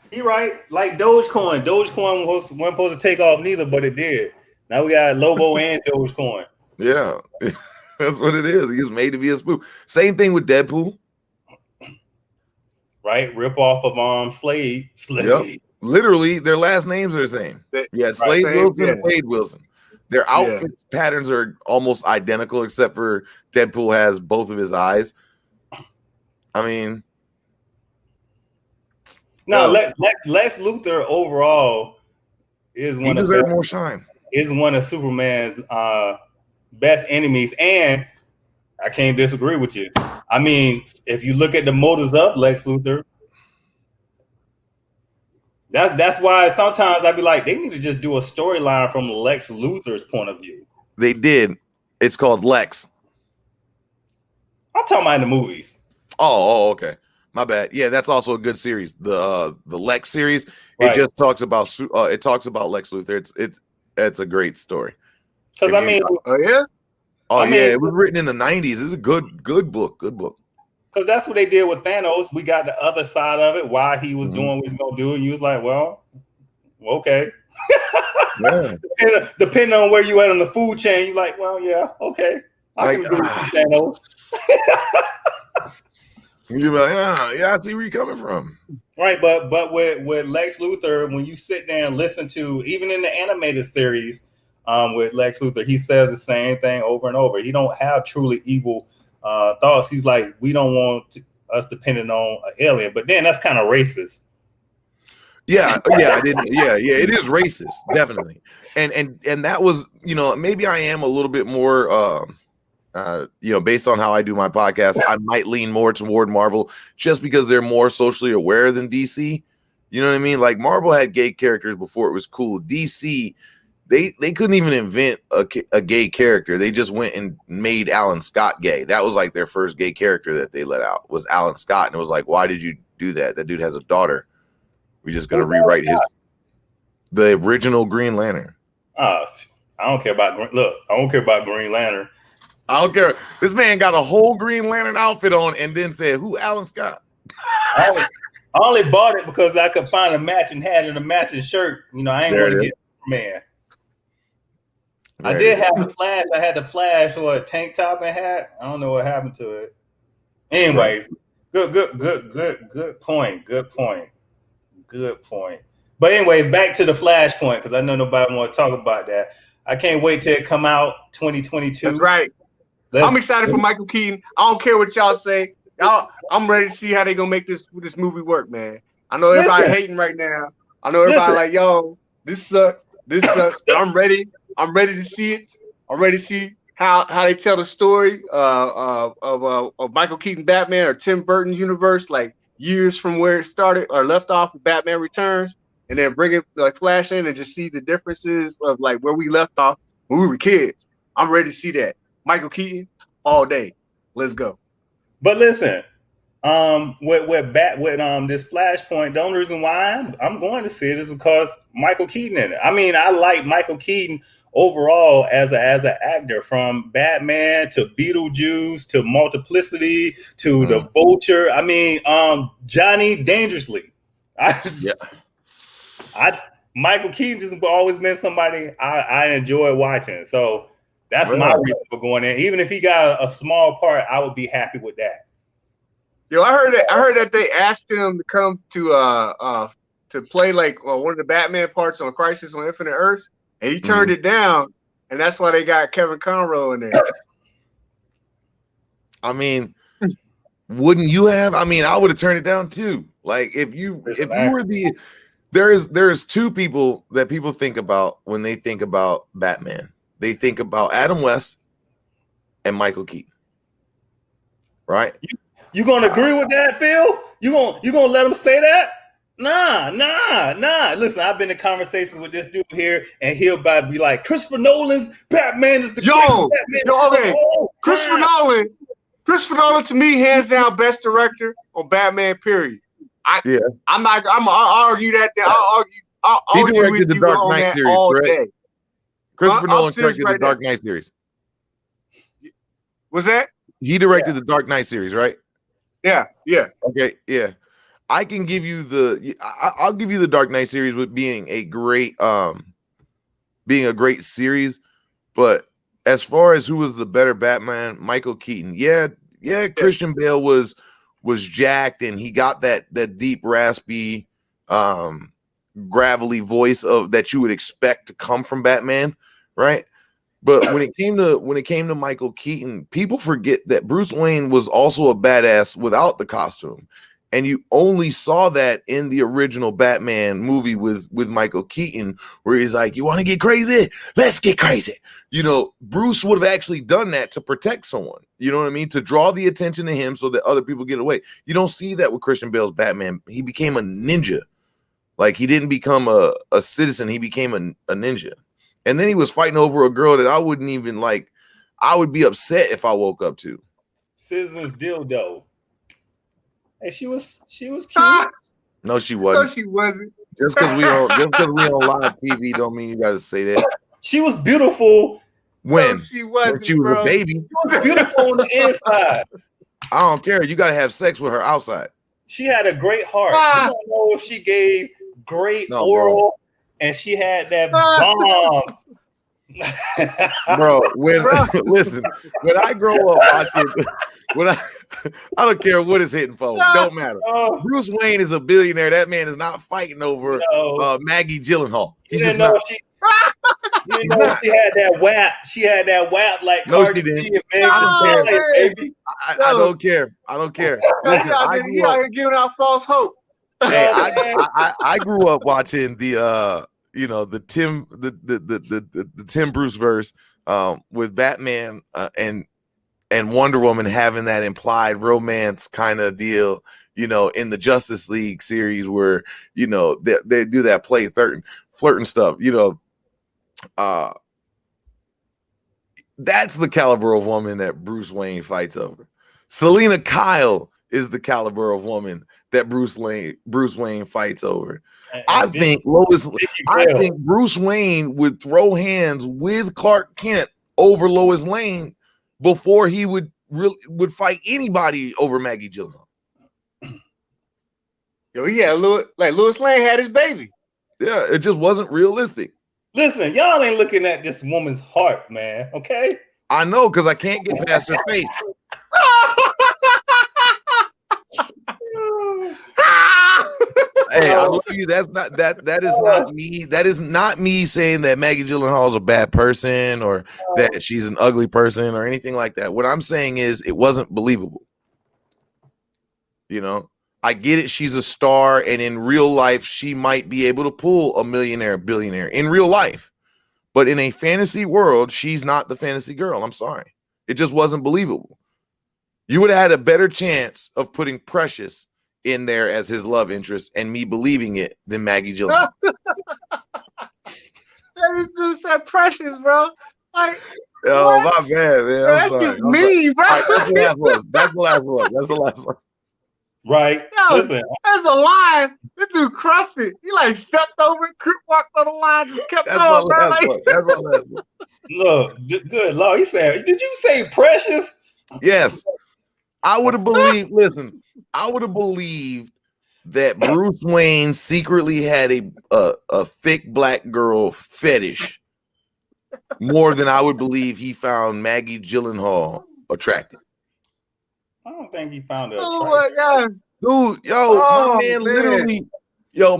He right, like Dogecoin. Dogecoin wasn't supposed to take off neither, but it did. Now we got Lobo and Dogecoin. Yeah, that's what it is. He was made to be a spoof. Same thing with Deadpool. Right, rip off of Slade. Yep. Literally, their last names are the same. Yeah, Slade Wilson and Wade Wilson. Their outfit patterns are almost identical, except for Deadpool has both of his eyes. I mean, no, Lex Luthor overall is he one of deserves more shine. Is one of Superman's best enemies, and I can't disagree with you. I mean, if you look at the motives of Lex Luthor, that's why sometimes I'd be like, they need to just do a storyline from Lex Luthor's point of view. They did. It's called Lex. I'm talking about in the movies. Oh, okay. My bad. Yeah, that's also a good series. The Lex series. Right. It just talks about Lex Luthor. It's a great story. Because I mean, oh yeah, it was written in the 90s. It's a good book. Good book. Because that's what they did with Thanos. We got the other side of it, why he was doing what he's gonna do, and you was like, well, okay. Yeah. Depending on where you at on the food chain, you're like, well, yeah, okay. I can agree with Thanos. You're like, yeah, I see where you're coming from. Right, but with Lex Luthor, when you sit there and listen to, even in the animated series, with Lex Luthor, he says the same thing over and over. He don't have truly evil thoughts. He's like, we don't want us depending on an alien, but then that's kind of racist. Yeah, it is racist, definitely. And that was, maybe I am a little bit more based on how I do my podcast, I might lean more toward Marvel just because they're more socially aware than DC. You know what I mean? Like Marvel had gay characters before it was cool. DC they couldn't even invent a gay character. They just went and made Alan Scott gay. That was like their first gay character that they let out was Alan Scott, and it was like, why did you do that? That dude has a daughter. We're just gonna rewrite the original Green Lantern. I don't care about I don't care about Green Lantern. I don't care. This man got a whole Green Lantern outfit on and then said, "Who Alan Scott?" I only bought it because I could find a matching hat and a matching shirt. You know, I ain't want to get man. I did have the Flash. I had the Flash or a tank top and hat. I don't know what happened to it. Anyways, good point. But anyways, back to the Flashpoint because I know nobody want to talk about that. I can't wait till it come out 2022. That's right. I'm excited for Michael Keaton. I don't care what y'all say. I'm ready to see how they gonna make this movie work, man. I know everybody hating right now. I know everybody like, yo, this sucks. This sucks. But I'm ready. I'm ready to see it. I'm ready to see how they tell the story of Michael Keaton Batman or Tim Burton universe, like years from where it started or left off with Batman Returns, and then bring it like Flash in and just see the differences of like where we left off when we were kids. I'm ready to see that. Michael Keaton all day. Let's go. But listen, with this Flashpoint, the only reason why I'm going to see it is because Michael Keaton in it. I mean, I like Michael Keaton overall as an actor, from Batman to Beetlejuice to Multiplicity to the Vulture. I mean, Johnny Dangerously. Michael Keaton just always been somebody I enjoy watching. So that's my reason for going in. Even if he got a small part, I would be happy with that. Yo, I heard that they asked him to come to play like one of the Batman parts on Crisis on Infinite Earths, and he turned it down, and that's why they got Kevin Conroy in there. I mean, wouldn't you have? I mean, I would have turned it down too. Like if you were there's two people that people think about when they think about Batman. They think about Adam West and Michael Keaton. Right? You gonna agree with that, Phil? You gonna let him say that? Nah. Listen, I've been in conversations with this dude here, and he'll about to be like, Christopher Nolan's Batman is the greatest Batman. Okay. Christopher Nolan to me, hands down, best director on Batman. Period. I'm not. I'll argue that. I'll argue with the Dark Knight series all day. Christopher Nolan directed the Dark Knight series. Was that? He directed the Dark Knight series, right? Yeah. Okay, yeah. I can give you I'll give you the Dark Knight series with being a great series, but as far as who was the better Batman, Michael Keaton. Yeah, Christian Bale was jacked and he got that deep, raspy, gravelly voice of that you would expect to come from Batman, right? But when it came to Michael Keaton, people forget that Bruce Wayne was also a badass without the costume. And you only saw that in the original Batman movie with Michael Keaton, where he's like, you want to get crazy? Let's get crazy. You know, Bruce would have actually done that to protect someone. You know what I mean? To draw the attention to him so that other people get away. You don't see that with Christian Bale's Batman. He became a ninja. Like, he didn't become a citizen. He became a ninja. And then he was fighting over a girl that I wouldn't even like. I would be upset if I woke up to. Citizen's dildo. Hey, she was cute. No, she wasn't. No, she wasn't. Just because we on live TV don't mean you gotta say that. She was beautiful when she wasn't. When she was a baby. She was beautiful on the inside. I don't care. You gotta have sex with her outside. She had a great heart. You don't know if she gave great oral, bro. And she had that bomb. Bro, listen, when I grow up watching, I don't care what it's hitting for. Don't matter. Bruce Wayne is a billionaire. That man is not fighting over Maggie Gyllenhaal. He's just not. You didn't know she had that whap. She had that whap like Cardi B. I don't care. I don't care. Listen, y'all giving out false hope. Hey, I grew up watching the Tim Bruce verse with Batman and Wonder Woman having that implied romance kind of deal, you know, in the Justice League series where, you know, they do that play flirting stuff, you know. That's the caliber of woman that Bruce Wayne fights over. Selena Kyle is the caliber of woman that Bruce Wayne fights over. I think Bruce Wayne would throw hands with Clark Kent over Lois Lane before he would fight anybody over Maggie Gyllenhaal. Yo, yeah, Lois Lane had his baby. Yeah, it just wasn't realistic. Listen, y'all ain't looking at this woman's heart, man. Okay, I know, because I can't get past her face. Hey, I love you. That is not me. That is not me saying that Maggie Gyllenhaal is a bad person or that she's an ugly person or anything like that. What I'm saying is it wasn't believable. You know, I get it. She's a star, and in real life, she might be able to pull a millionaire, billionaire in real life. But in a fantasy world, she's not the fantasy girl. I'm sorry. It just wasn't believable. You would have had a better chance of putting Precious in there as his love interest and me believing it than Maggie Gyllenhaal. That dude said Precious, bro. Like, oh, my bad, man. That's just mean, bro. Right, that's the last one. Right. Yo, Listen, that's a line. This dude crushed it. He like stepped over it, walked on the line, just kept going, bro. Like, that's my last one. Look, good Lord. He said, did you say Precious? Yes. I would have believed, listen, I would have believed that Bruce Wayne secretly had a thick black girl fetish more than I would believe he found Maggie Gyllenhaal attractive. I don't think he found her. oh my God. Dude,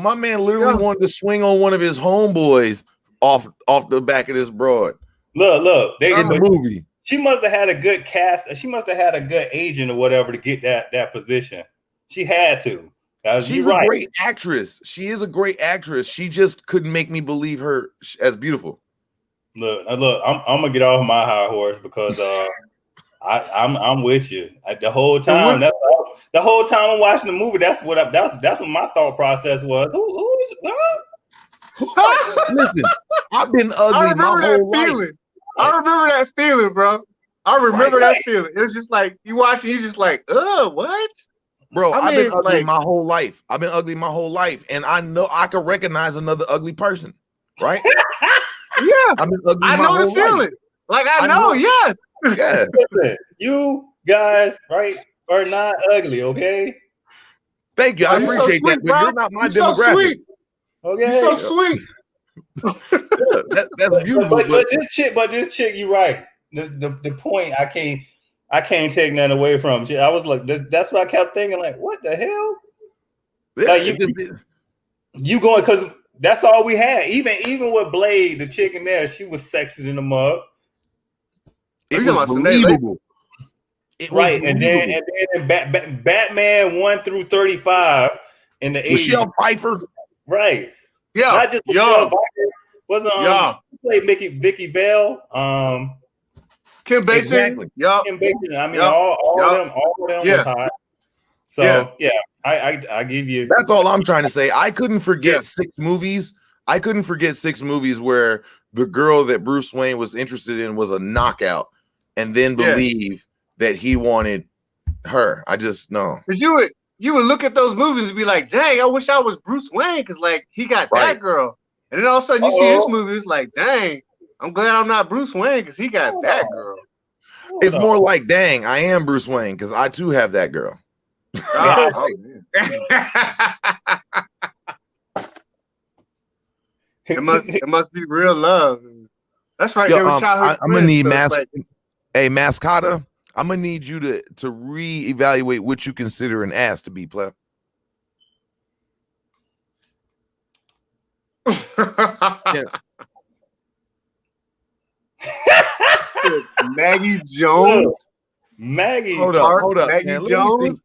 my man literally wanted to swing on one of his homeboys off the back of this broad. Look, they in the movie. She must have had a good cast. She must have had a good agent or whatever to get that position. She had to. She's a great actress. She is a great actress. She just couldn't make me believe her as beautiful. Look, I'm gonna get off my high horse because I'm with you. The whole time. The whole time I'm watching the movie, that's what my thought process was. Listen, I've been ugly my whole life. I remember that feeling, bro. I remember that feeling. It was just like you watching, you just like, what? Bro, I've been ugly my whole life. I've been ugly my whole life, and I know I can recognize another ugly person, right? Yeah, I've been ugly I my know whole the feeling. life. Like I know, yeah. Yeah. Listen, you guys, right, are not ugly, okay? Thank you. I appreciate so sweet, that, but you're not my demographic. So sweet. Okay, you're so sweet. That's beautiful. But this chick, you're right. The point I can't take nothing away from. I was like, that's what I kept thinking. Like, what the hell? Yeah, like you going because that's all we had. Even with Blade, the chick in there, she was sexy in the mug. It was believable. Right, and then Batman 1 through 35 in the 80s. Michelle Pfeiffer. Right. Yeah. Not just Michelle Pfeiffer. Wasn't Vicky Vale. Kim Basinger. Exactly. Kim Basinger. I mean, all of them was hot. So I give you. That's all I'm trying to say. I couldn't forget 6 movies. I couldn't forget 6 movies where the girl that Bruce Wayne was interested in was a knockout, and then believe that he wanted her. I just know. Because you would look at those movies and be like, dang, I wish I was Bruce Wayne because like he got that girl. And then all of a sudden you see this movie, it's like, dang, I'm glad I'm not Bruce Wayne because he got that girl. It's more like, dang, I am Bruce Wayne because I too have that girl. It must be real love. That's right. Yo, I'm gonna need Mascotta. I'm gonna need you to reevaluate what you consider an ass to be, player. Maggie Jones. Hold up, Maggie man. Jones.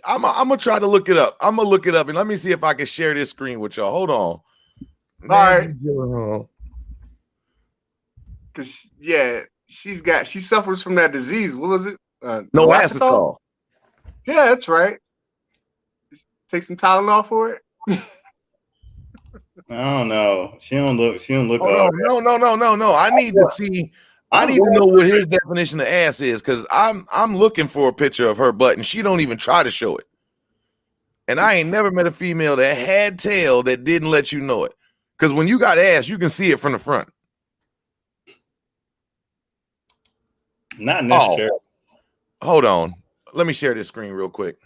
I'm gonna try to look it up. I'm gonna look it up and let me see if I can share this screen with y'all. Hold on. All right. Cause she suffers from that disease. What was it? No acetol. Yeah, that's right. Take some Tylenol for it. I don't know. She don't look. Oh, no. I need to see. I need to know what his definition of ass is, because I'm looking for a picture of her butt, and she don't even try to show it. And I ain't never met a female that had tail that didn't let you know it. Because when you got ass, you can see it from the front. Not necessarily. Oh, hold on. Let me share this screen real quick.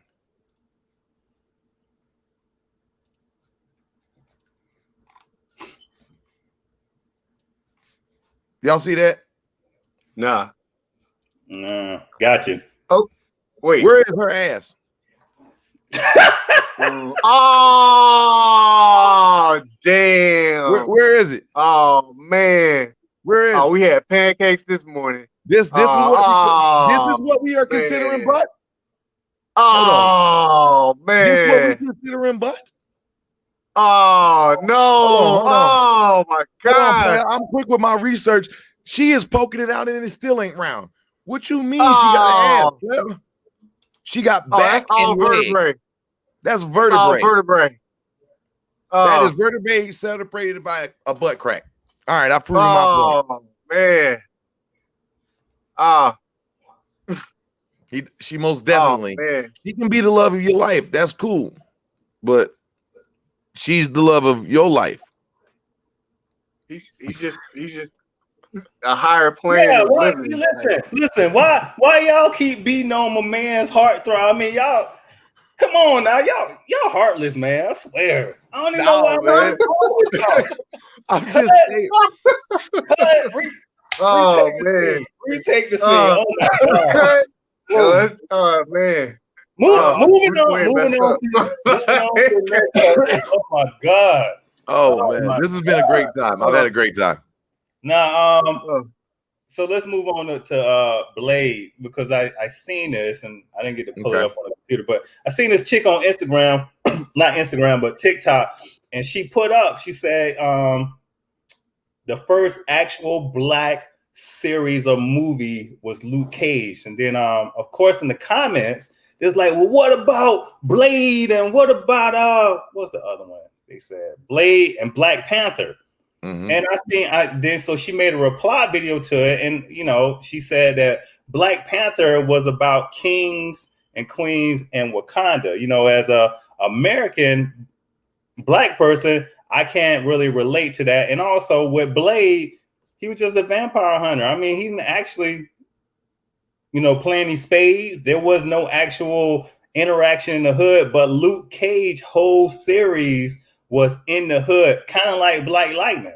Y'all see that? Nah. Got you. Oh, wait. Where is her ass? Oh, damn. Where is it? Oh, man. Where is it? We had pancakes this morning. This is what we are considering butt? Oh, man. This is what we considering butt? Oh, no. Hold on. Oh, my God. I'm quick with my research. She is poking it out and it still ain't round. What you mean she got an ass? She got back and leg. That's vertebrae. All vertebrae. That is vertebrae separated by a butt crack. All right, I've proven my point. Oh, man. She most definitely. She can be the love of your life. That's cool. But she's the love of your life. He's just a higher plane. Yeah, listen. Why y'all keep beating on my man's heartthrob? I mean, y'all, come on now, y'all heartless, man. I swear. I don't even know why I'm just saying. Retake the scene. Oh my God. Oh man. Moving on. Oh my God. Oh man, this has been a great time. I've had a great time. Now, so let's move on to Blade, because I seen this and I didn't get to pull it up on the computer, but I seen this chick on Instagram, not Instagram, but TikTok, and she said the first actual black series or movie was Luke Cage, and then of course in the comments there's like, well, what about Blade, and what about what's the other one? They said Blade and Black Panther. Mm-hmm. And so she made a reply video to it, and she said that Black Panther was about kings and queens and Wakanda. As a American black person, I can't really relate to that. And also with Blade, he was just a vampire hunter. I mean, he didn't actually, play any spades. There was no actual interaction in the hood, but Luke Cage whole series was in the hood, kind of like Black Lightning.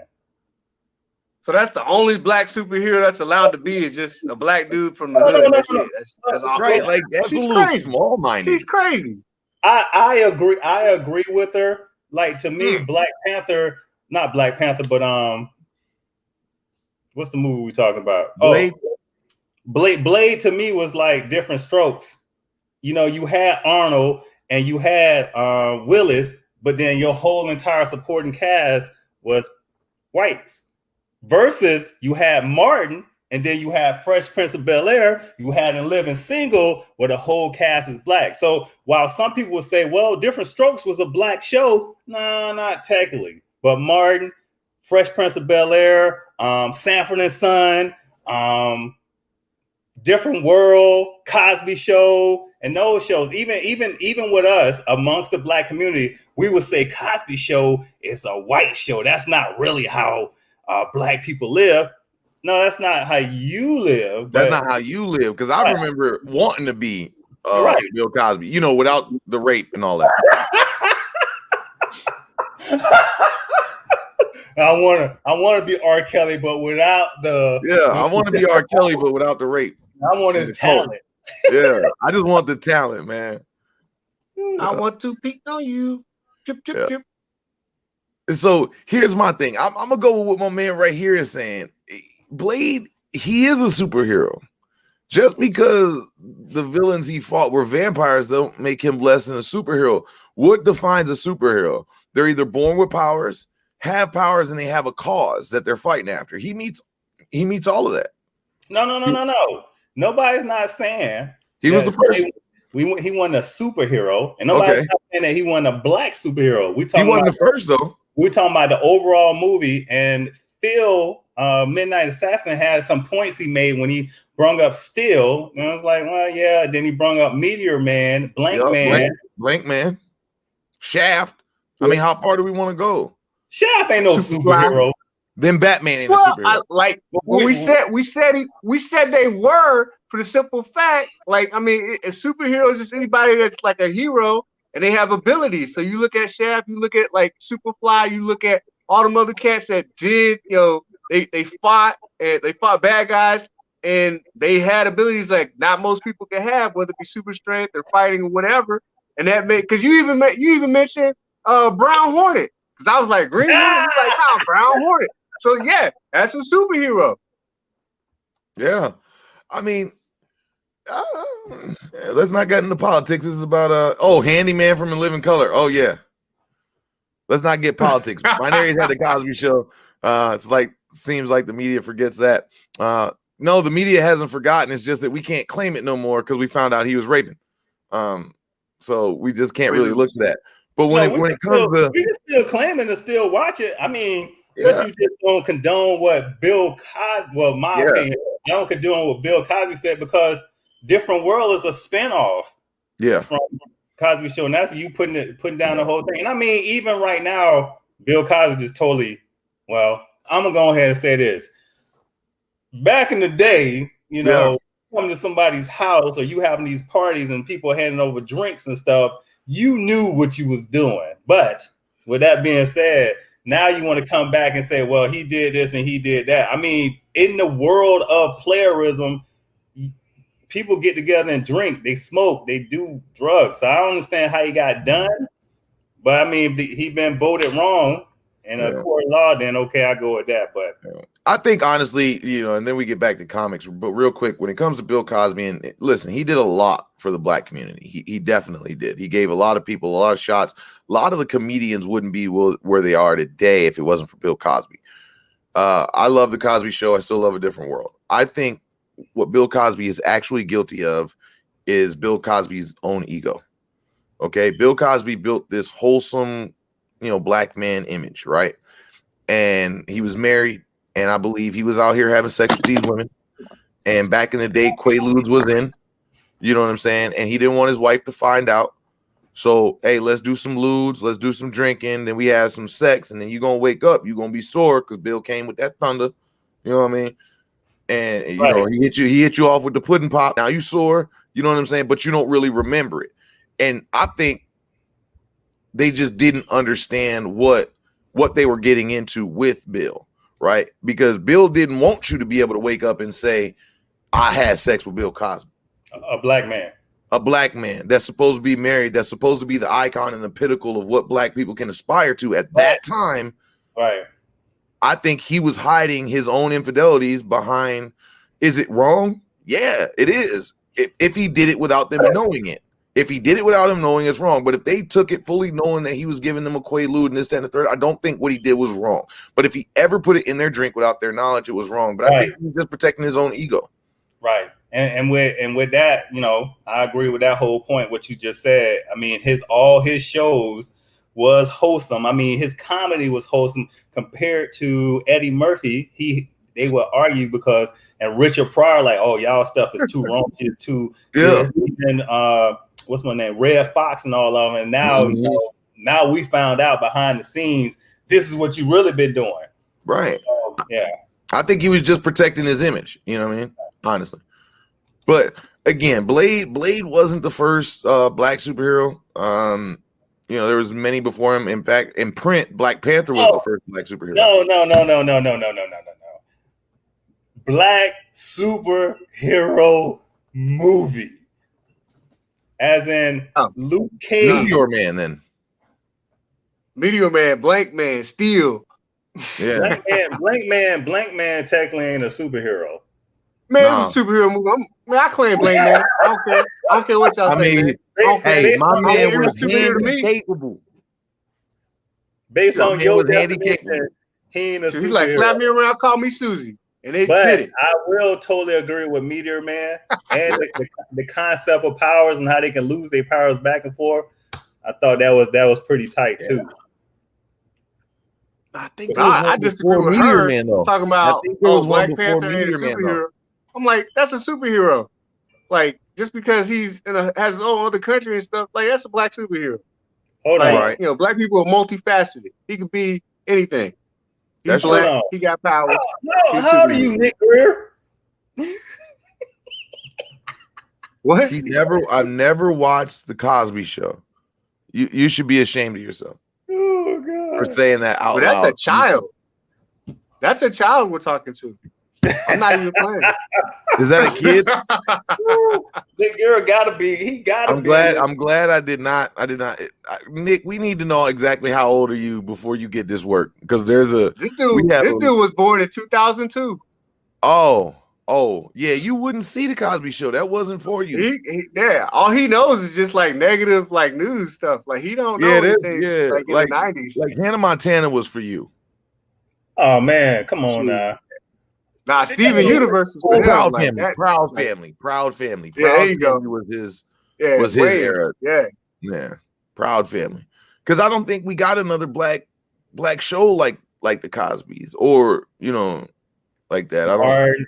So that's the only black superhero that's allowed to be, is just a black dude from the hood. That's all right. Like, that's a little small-minded. She's crazy. I agree. I agree with her. Like, to me, Black Panther, not Black Panther, but what's the movie we talking about? Blade. Blade to me was like different strokes. You had Arnold and you had Willis, but then your whole entire supporting cast was whites. Versus you had Martin, and then you had Fresh Prince of Bel-Air, you had In Living Single, where the whole cast is black. So while some people would say, well, Different Strokes was a black show, nah, not technically. But Martin, Fresh Prince of Bel-Air, Sanford and Son, Different World, Cosby Show, and those shows, even with us amongst the black community, we would say Cosby Show is a white show. That's not really how black people live. No, that's not how you live. That's not how you live. Because I remember wanting to be Bill Cosby, without the rape and all that. I want to be R. Kelly, but without the. Yeah, I want to be R. Kelly, but without the rape. I want his talent. Yeah, I just want the talent, man. I want to peek on you. Chip, chip, chip. And so here's my thing. I'm gonna go with what my man right here is saying. Blade, he is a superhero. Just because the villains he fought were vampires don't make him less than a superhero. What defines a superhero? They're either born with powers, have powers, and they have a cause that they're fighting after. He meets all of that. No. Nobody's not saying he was the first. He won a superhero, and nobody's not saying that he won a black superhero. He wasn't the first though. we're talking about the overall movie. And Phil, Midnight Assassin, had some points he made when he brung up Steel. And I was like, well, yeah. Then he brung up Meteor Man, Blank Man. Blank Man. Shaft. I mean, how far do we want to go? Shaft ain't no superhero. Then Batman ain't a superhero. We said they were, for the simple fact, like, I mean, a superhero is just anybody that's like a hero and they have abilities. So you look at Shaft, you look at like Superfly, you look at all them other cats that did, they fought bad guys and they had abilities like not most people can have, whether it be super strength or fighting or whatever. And that made, because you even mentioned Brown Hornet, because I was like Green Hornet, he's like, no, Brown Hornet. So yeah, that's a superhero. Yeah, I mean, let's not get into politics. This is about Handyman from In Living Color. Oh yeah, let's not get politics. Minorities had the Cosby Show. Seems like the media forgets that. No, the media hasn't forgotten. It's just that we can't claim it no more because we found out he was raping. So we just can't really look at that. But when it comes to, we can still claim it and still watch it. I mean. But you just don't condone what Bill Cosby. Well, my opinion, I don't condone what Bill Cosby said because Different World is a spinoff. Yeah. From Cosby Show, and that's you putting down the whole thing. And I mean, even right now, Bill Cosby is totally. Well, I'm gonna go ahead and say this. Back in the day, coming to somebody's house or you having these parties and people handing over drinks and stuff, you knew what you was doing. But with that being said. Now you want to come back and say, well, he did this and he did that. I mean, in the world of playerism, people get together and drink, they smoke, they do drugs. So I don't understand how he got done. But I mean, he been voted wrong in a court of law, then okay, I go with that. But I think honestly, and then we get back to comics. But real quick, when it comes to Bill Cosby, and listen, he did a lot for the black community. He definitely did. He gave a lot of people a lot of shots. A lot of the comedians wouldn't be where they are today if it wasn't for Bill Cosby. I love the Cosby Show. I still love A Different World. I think what Bill Cosby is actually guilty of is Bill Cosby's own ego. Okay, Bill Cosby built this wholesome, black man image, right? And he was married. And I believe he was out here having sex with these women. And back in the day, Quaaludes was in. You know what I'm saying? And he didn't want his wife to find out. So, hey, let's do some lewds. Let's do some drinking. Then we have some sex. And then you're going to wake up. You're going to be sore because Bill came with that thunder. You know what I mean? And, he hit you off with the pudding pop. Now you sore. You know what I'm saying? But you don't really remember it. And I think they just didn't understand what they were getting into with Bill. Right? Because Bill didn't want you to be able to wake up and say, I had sex with Bill Cosby. A black man. A black man that's supposed to be married, that's supposed to be the icon and the pinnacle of what black people can aspire to at that time. Right. I think he was hiding his own infidelities behind, is it wrong? Yeah, it is. If he did it without them knowing it. If he did it without him knowing, it's wrong. But if they took it fully knowing that he was giving them a Quaalude and this, that, and the third, I don't think what he did was wrong. But if he ever put it in their drink without their knowledge, it was wrong. But I think he's just protecting his own ego. Right. And with that, I agree with that whole point, what you just said. I mean, all his shows was wholesome. I mean, his comedy was wholesome compared to Eddie Murphy. They would argue because, and Richard Pryor, like, oh, y'all stuff is too wrong. It's too, and what's my name? Red Fox and all of them. And now, now we found out behind the scenes, this is what you really been doing. Right. Yeah. I think he was just protecting his image. You know what I mean? Honestly. But again, Blade wasn't the first black superhero. There was many before him. In fact, in print, Black Panther was the first black superhero. No. Black superhero movie. As in Luke Cage. Meteor Man, then. Meteor Man, Blank Man, Steel. Yeah. Blank Man technically ain't a superhero. Man, it's a superhero movie. I claim Blank Man. I don't care what y'all say. Man. Hey, my man was capable. Based on your definition, he ain't a superhero. He's like, slap me around, call me Susie. And they but did it. I will totally agree with Meteor Man and the concept of powers and how they can lose their powers back and forth. I thought that was pretty tight too. I think there was I one disagree before with Meteor her Man though. talking about think there was one Black before Panther ain't a Meteor Man, though. superhero. I'm like, that's a superhero. Like just because he's has his own other country and stuff, like that's a black superhero. Hold Like on. you know, black people are multifaceted. He could be anything. He's That's black. true. He got power. He's How do superhero. you, Nick Greer? What? I've never watched the Cosby Show. You should be ashamed of yourself Oh for God. saying that out But that's loud. a child. That's a child we're talking to. I'm not even playing. Is that a kid? Nick Greer gotta be. He gotta I'm be. glad I did not. Nick, we need to know exactly how old are you before you get this work, because there's a This dude was born in 2002. Oh, yeah. You wouldn't see the Cosby Show. That wasn't for you. Yeah. All he knows is just like negative, like news stuff. Like he don't know anything. Like in the 90s. Like Hannah Montana was for you. Oh man, come on Shoot. now. Nah, Steven Universe was for him. Proud Like Family, that. Proud like, Family, Proud Family. Yeah, there Proud you go. Family was his Yeah, era. Yeah. Proud Family. Because I don't think we got another black show like the Cosbys, or like that. I don't. Martin,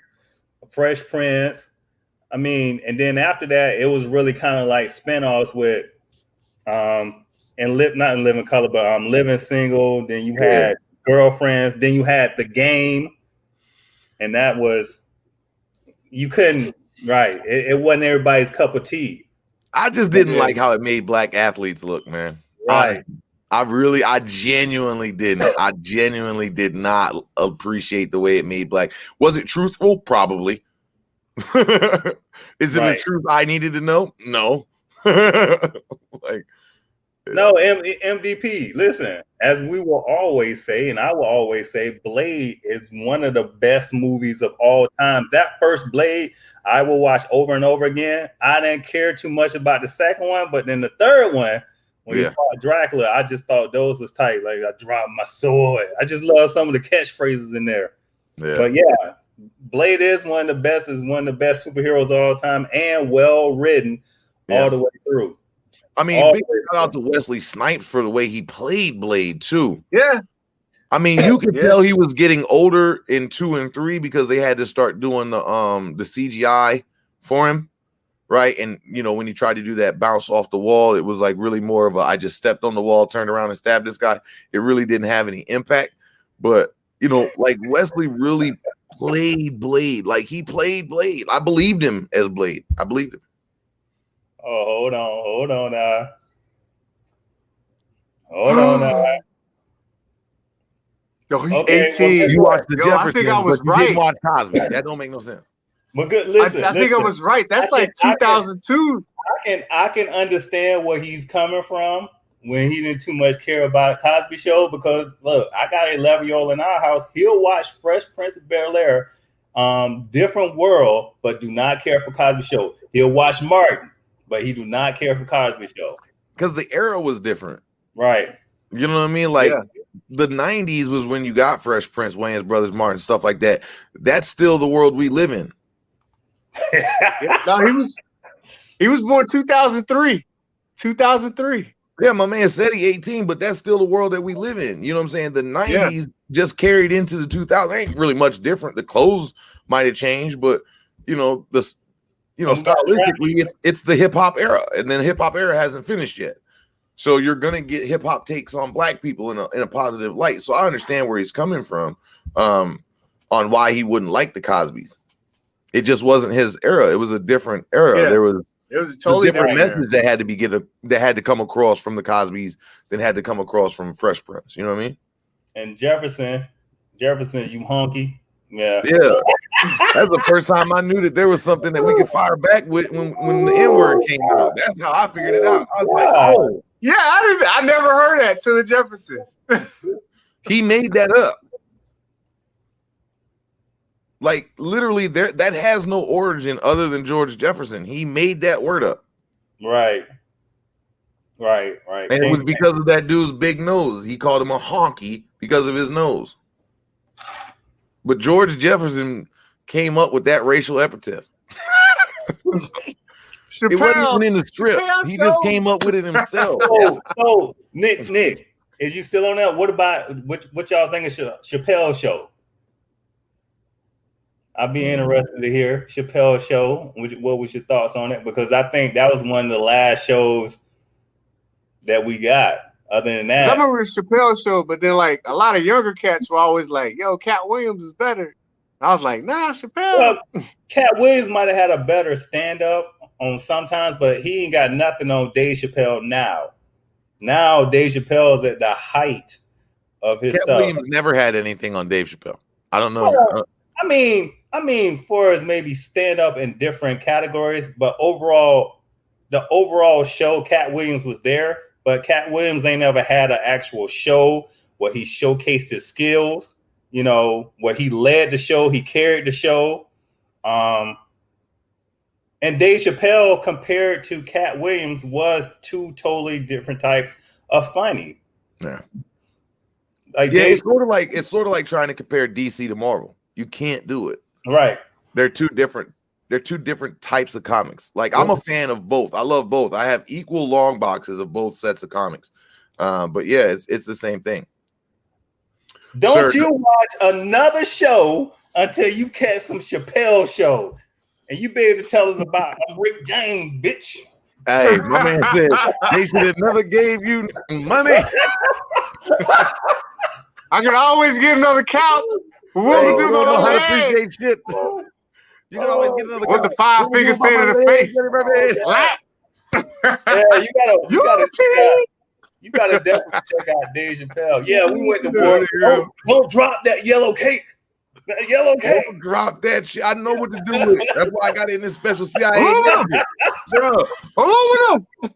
Fresh Prince. I mean, and then after that, it was really kind of like spinoffs with not in Living Color, but Living Single. Then you had Girlfriends. Then you had The Game, and that was you couldn't It wasn't everybody's cup of tea. I just didn't like how it made black athletes look, man. Right. Honestly, I genuinely didn't. I genuinely did not appreciate the way it made black. Was it truthful? Probably. Is it the truth I needed to know? No. No, MDP. Listen, as we will always say, and I will always say, Blade is one of the best movies of all time. That first Blade, I will watch over and over again. I didn't care too much about the second one, but then the third one, when he fought Dracula, I just thought those was tight. Like, I dropped my sword. I just love some of the catchphrases in there. Yeah. But yeah, Blade is one of the best superheroes of all time, and well written all the way through. I mean, big shout out to Wesley Snipes for the way he played Blade too. Yeah. I mean, you could tell he was getting older in 2 and 3 because they had to start doing the CGI for him, right? And when he tried to do that bounce off the wall, it was like really more of a I just stepped on the wall, turned around and stabbed this guy. It really didn't have any impact. But like Wesley really played Blade. Like he played Blade. I believed him as Blade. I believed him. Oh, hold on now. Hold on now. Yo, he's 18. You watched the Jeffersons, I think I was but you didn't watch Cosby. That don't make no sense. But good, listen. I think I was right. That's like 2002. I can understand where he's coming from when he didn't too much care about Cosby Show, because look, I got an 11-year-old in our house. He'll watch Fresh Prince of Bel-Air, different world, but do not care for Cosby Show. He'll watch Martin, but he do not care for Cosby Show. Because the era was different. Right. You know what I mean? Like the 90s was when you got Fresh Prince, Wayans Brothers, Martin, stuff like that. That's still the world we live in. No, he was born 2003. 2003. Yeah, my man said he 18, but that's still the world that we live in. You know what I'm saying? The 90s just carried into the 2000s. Ain't really much different. The clothes might have changed, but stylistically, it's the hip hop era, and then hip hop era hasn't finished yet. So you're gonna get hip hop takes on black people in a positive light. So I understand where he's coming from, on why he wouldn't like the Cosbys. It just wasn't his era. It was a different era. Yeah. It was a totally different message era. that had to come across from the Cosbys than had to come across from Fresh Prince. You know what I mean? And Jefferson, you honky. Yeah. That's the first time I knew that there was something that we could fire back with when the N-word came out. That's how I figured it out. I was like, oh. Yeah, I never heard that to the Jeffersons. He made that up. Like literally, that has no origin other than George Jefferson. He made that word up. Right. And it was because of that dude's big nose. He called him a honky because of his nose. But George Jefferson came up with that racial epithet. It wasn't even in the script. He just came up with it himself. So Nick, Is you still on that? What about what y'all think of Chappelle's show? I'd be interested to hear Chappelle's show. What was your thoughts on it? Because I think that was one of the last shows that we got. Other than that, I remember Chappelle's show, but then like a lot of younger cats were always like, "Yo, Cat Williams is better." I was like, "Nah, Chappelle." Well, Cat Williams might have had a better stand-up on sometimes, but he ain't got nothing on Dave Chappelle now. Now Dave Chappelle is at the height of his Cat stuff. Williams never had anything on Dave Chappelle. I don't know. Well, I mean, for as maybe stand up in different categories, but overall, the overall show, Cat Williams was there, but Cat Williams ain't never had an actual show where he showcased his skills, you know, where he led the show, he carried the show. And Dave Chappelle compared to Cat Williams was two totally different types of funny. Yeah. Like Yeah, it's sort of like trying to compare DC to Marvel. You can't do it. Right. They're two different types of comics. Like I'm a fan of both. I love both. I have equal long boxes of both sets of comics. But yeah, it's the same thing. Don't you watch another show until you catch some Chappelle show. And you be able to tell us about Rick James, bitch. Hey, my man said they should have never gave you money. I can always get another couch. What Hey, we do you don't know how to about appreciate shit. You can always get another What couch. the 5 fingers say to the face? Slap. Yeah, you gotta definitely check out Dave Chappelle. Yeah, we went to war. Don't drop that yellow cake. That yellow cake. Don't drop that shit. I know what to do with it. That's why I got in this special CIA. Bro. Hold on.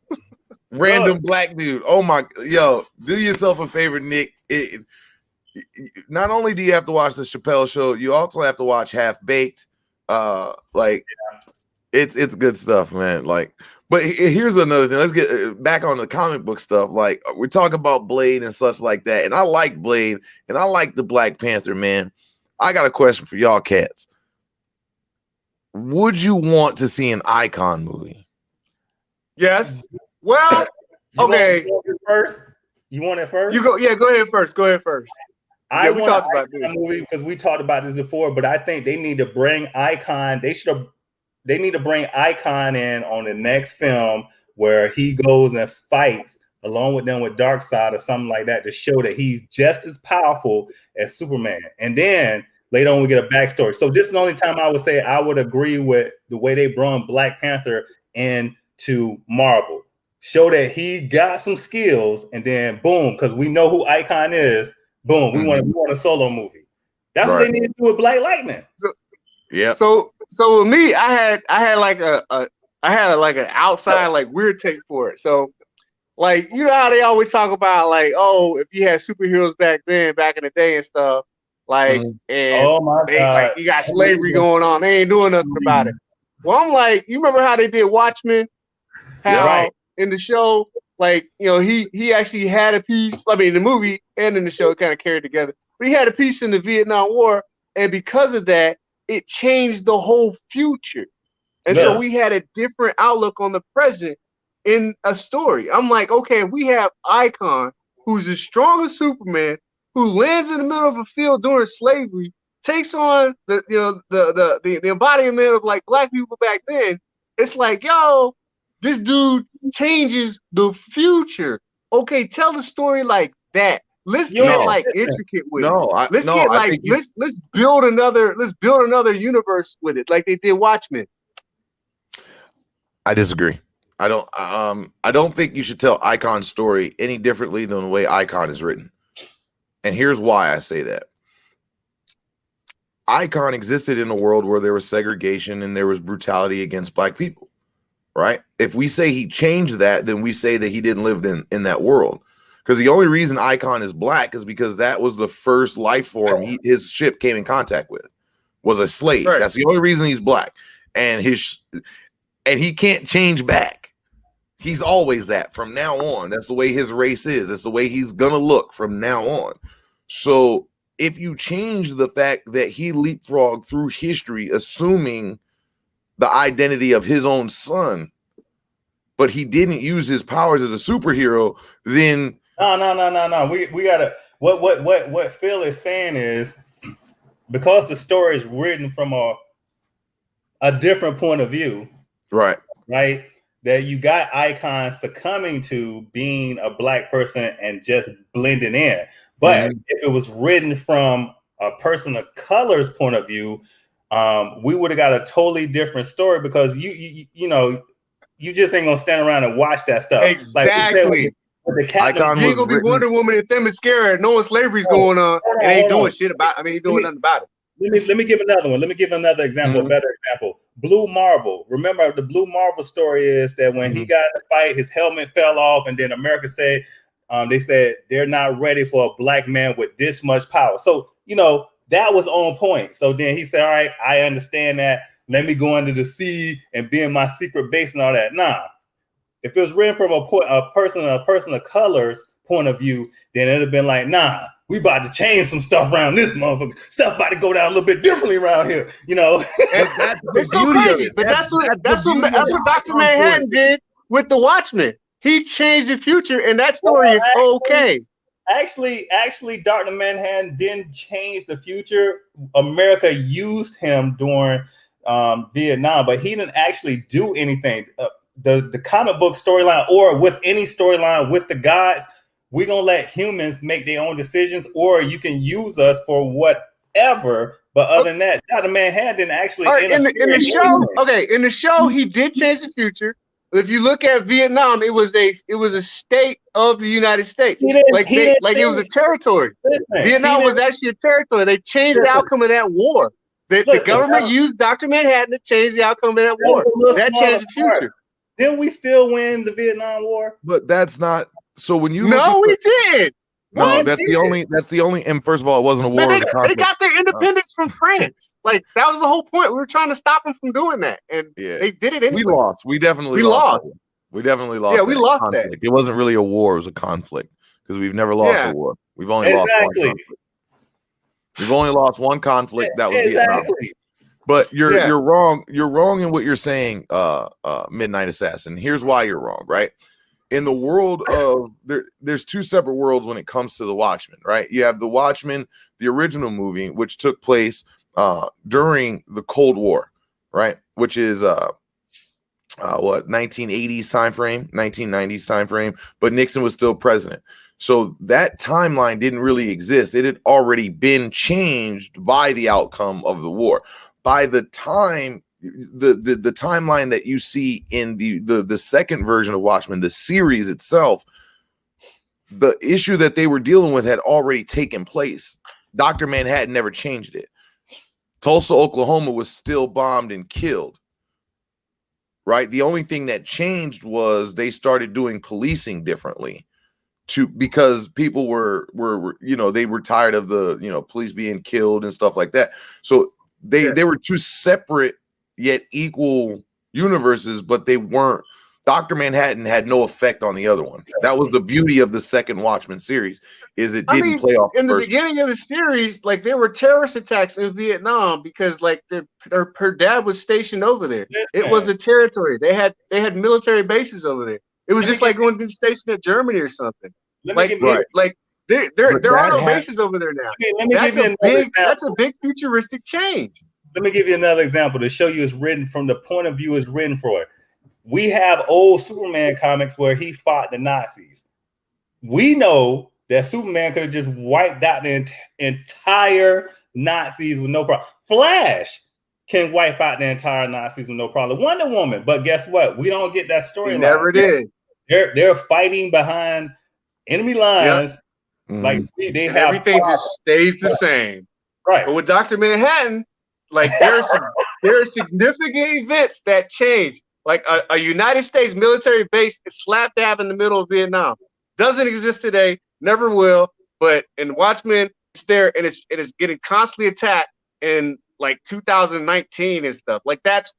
Random black dude. Oh my, yo, do yourself a favor, Nick. Not only do you have to watch the Chappelle show, you also have to watch Half Baked. It's good stuff, man. Like, but here's another thing. Let's get back on the comic book stuff. Like, we're talking about Blade and such like that. And I like Blade and I like the Black Panther, man. I got a question for y'all cats. Would you want to see an Icon movie? Yes. Well, okay. You want it first? You go. Yeah, go ahead first. I we talked about this movie because we talked about this before, but I think they need to bring Icon. They need to bring Icon in on the next film where he goes and fights along with them with Darkseid or something like that to show that he's just as powerful as Superman. And then later on we get a backstory. So this is the only time I would say I would agree with the way they brought Black Panther into Marvel. Show that he got some skills, and then boom, because we know who Icon is. Boom, we want a solo movie. That's what they need to do with Black Lightning. So with me, I had like an outside like weird take for it. So like, you know how they always talk about like, oh, if you had superheroes back in the day and stuff, like, and oh my God, like you got slavery going on, they ain't doing nothing about it. Well, I'm like, you remember how they did Watchmen? How in the show, like, you know, he actually had a piece. I mean, in the movie and in the show, it kind of carried together. But he had a piece in the Vietnam War, and because of that, it changed the whole future. And so we had a different outlook on the present in a story. I'm like, okay, if we have Icon, who's as strong as Superman, who lands in the middle of a field during slavery, takes on the embodiment of like Black people back then. It's like, yo, this dude changes the future. Okay, tell the story like that. Let's get like intricate with it. Let's build another universe with it, like they did Watchmen. I disagree. I don't think you should tell Icon's story any differently than the way Icon is written. And here's why I say that. Icon existed in a world where there was segregation and there was brutality against Black people, right? If we say he changed that, then we say that he didn't live in that world. Because the only reason Icon is Black is because that was the first life form his ship came in contact with, was a slave. Right. That's the only reason he's Black. And he can't change back. He's always that from now on. That's the way his race is. That's the way he's gonna look from now on. So if you change the fact that he leapfrogged through history, assuming the identity of his own son, but he didn't use his powers as a superhero, then No. We gotta. What Phil is saying is because the story is written from a different point of view, right? That you got icons succumbing to being a black person and just blending in. But if it was written from a person of color's point of view, we would have got a totally different story because you know you just ain't gonna stand around and watch that stuff. Exactly. Like, you ain't gonna be Wonder Woman and Themyscira knowing slavery's going on and ain't doing shit about. I mean, doing nothing about it. Let me give another one. Let me give another example, a better example. Blue Marvel. Remember, the Blue Marvel story is that when he got in the fight, his helmet fell off, and then America said, they said they're not ready for a black man with this much power. So, you know, that was on point. So then he said, all right, I understand that. Let me go under the sea and be in my secret base and all that. Nah. If it was written from a person of color's point of view, then it'd have been like, nah, we about to change some stuff around this motherfucker. Stuff about to go down a little bit differently around here, you know. It's so crazy, but that's what Dr. Manhattan did with the Watchmen. He changed the future, and that story is okay. Actually, Dr. Manhattan didn't change the future. America used him during Vietnam, but he didn't actually do anything. The comic book storyline, or with any storyline with the gods, we're gonna let humans make their own decisions, or you can use us for whatever. But other than that, Dr. Manhattan didn't actually in the show. Okay, in the show, he did change the future. If you look at Vietnam, it was a state of the United States. It was a territory. Vietnam was actually a territory. They changed the outcome of that war. The government used Dr. Manhattan to change the outcome of that war. That changed the future. Didn't we still win the Vietnam War? But that's not. So when you we did. No, that's the only. And first of all, it wasn't a war. They got their independence from France. Like that was the whole point. We were trying to stop them from doing that, and they did it anyway. We lost. We definitely lost. We definitely lost. Yeah, we lost conflict. that. It wasn't really a war. It was a conflict because we've never lost a war. We've only lost one conflict. We've only lost one conflict. That was Vietnam. But you're wrong. You're wrong in what you're saying, Midnight Assassin. Here's why you're wrong, right? In the world of there's two separate worlds when it comes to the Watchmen, right? You have the Watchmen, the original movie, which took place during the Cold War, right? Which is 1980s time frame, 1990s time frame, but Nixon was still president. So that timeline didn't really exist. It had already been changed by the outcome of the war. By the time the timeline that you see in the second version of Watchmen, the series itself, the issue that they were dealing with had already taken place. Dr. Manhattan never changed it. Tulsa, Oklahoma was still bombed and killed. Right? The only thing that changed was they started doing policing differently because people were they were tired of the police being killed and stuff like that. So they were two separate yet equal universes, but they weren't. Dr. Manhattan had no effect on the other one. That was the beauty of the second Watchmen series, is it didn't play off in the beginning of the series. Like there were terrorist attacks in Vietnam because like her dad was stationed over there. It was a territory. They had military bases over there. It was just like going to be stationed at Germany or something. There are no bases over there now. That's a big futuristic change. Let me give you another example to show you it's written from the point of view it's written for. We have old Superman comics where he fought the Nazis. We know that Superman could have just wiped out the entire Nazis with no problem. Flash can wipe out the entire Nazis with no problem. Wonder Woman, but guess what? We don't get that story. Never did. They're fighting behind enemy lines. Yep. Like they have everything just stays the same. Right. But with Dr. Manhattan, like there are significant events that change. Like a United States military base is slap dab in the middle of Vietnam. Doesn't exist today, never will. But in Watchmen, it's there, and it is getting constantly attacked in like 2019 and stuff. Like that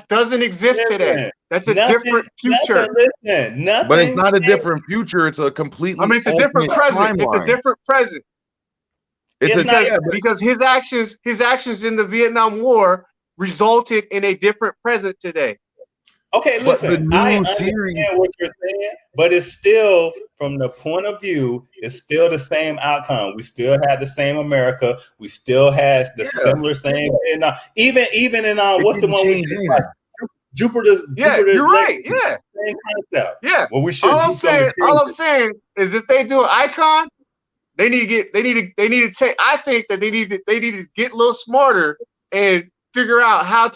doesn't exist today. That's a different future. But it's not a different future. It's a completely. It's a different present. Timeline. It's a different present. Because his actions in the Vietnam War resulted in a different present today. Okay, But the listen, I new understand series, what you're saying, but it's still, from the point of view, it's still the same outcome. We still had the same America. We still had the similar same. And even in it what's the didn't one we change just anything. like Jupiter's Yeah, Jupiter's you're right. legacy, Yeah, same concept. yeah. Well, we should do something to All change I'm saying is if they do an icon, they need to take. I think that they need to get a little smarter and figure out how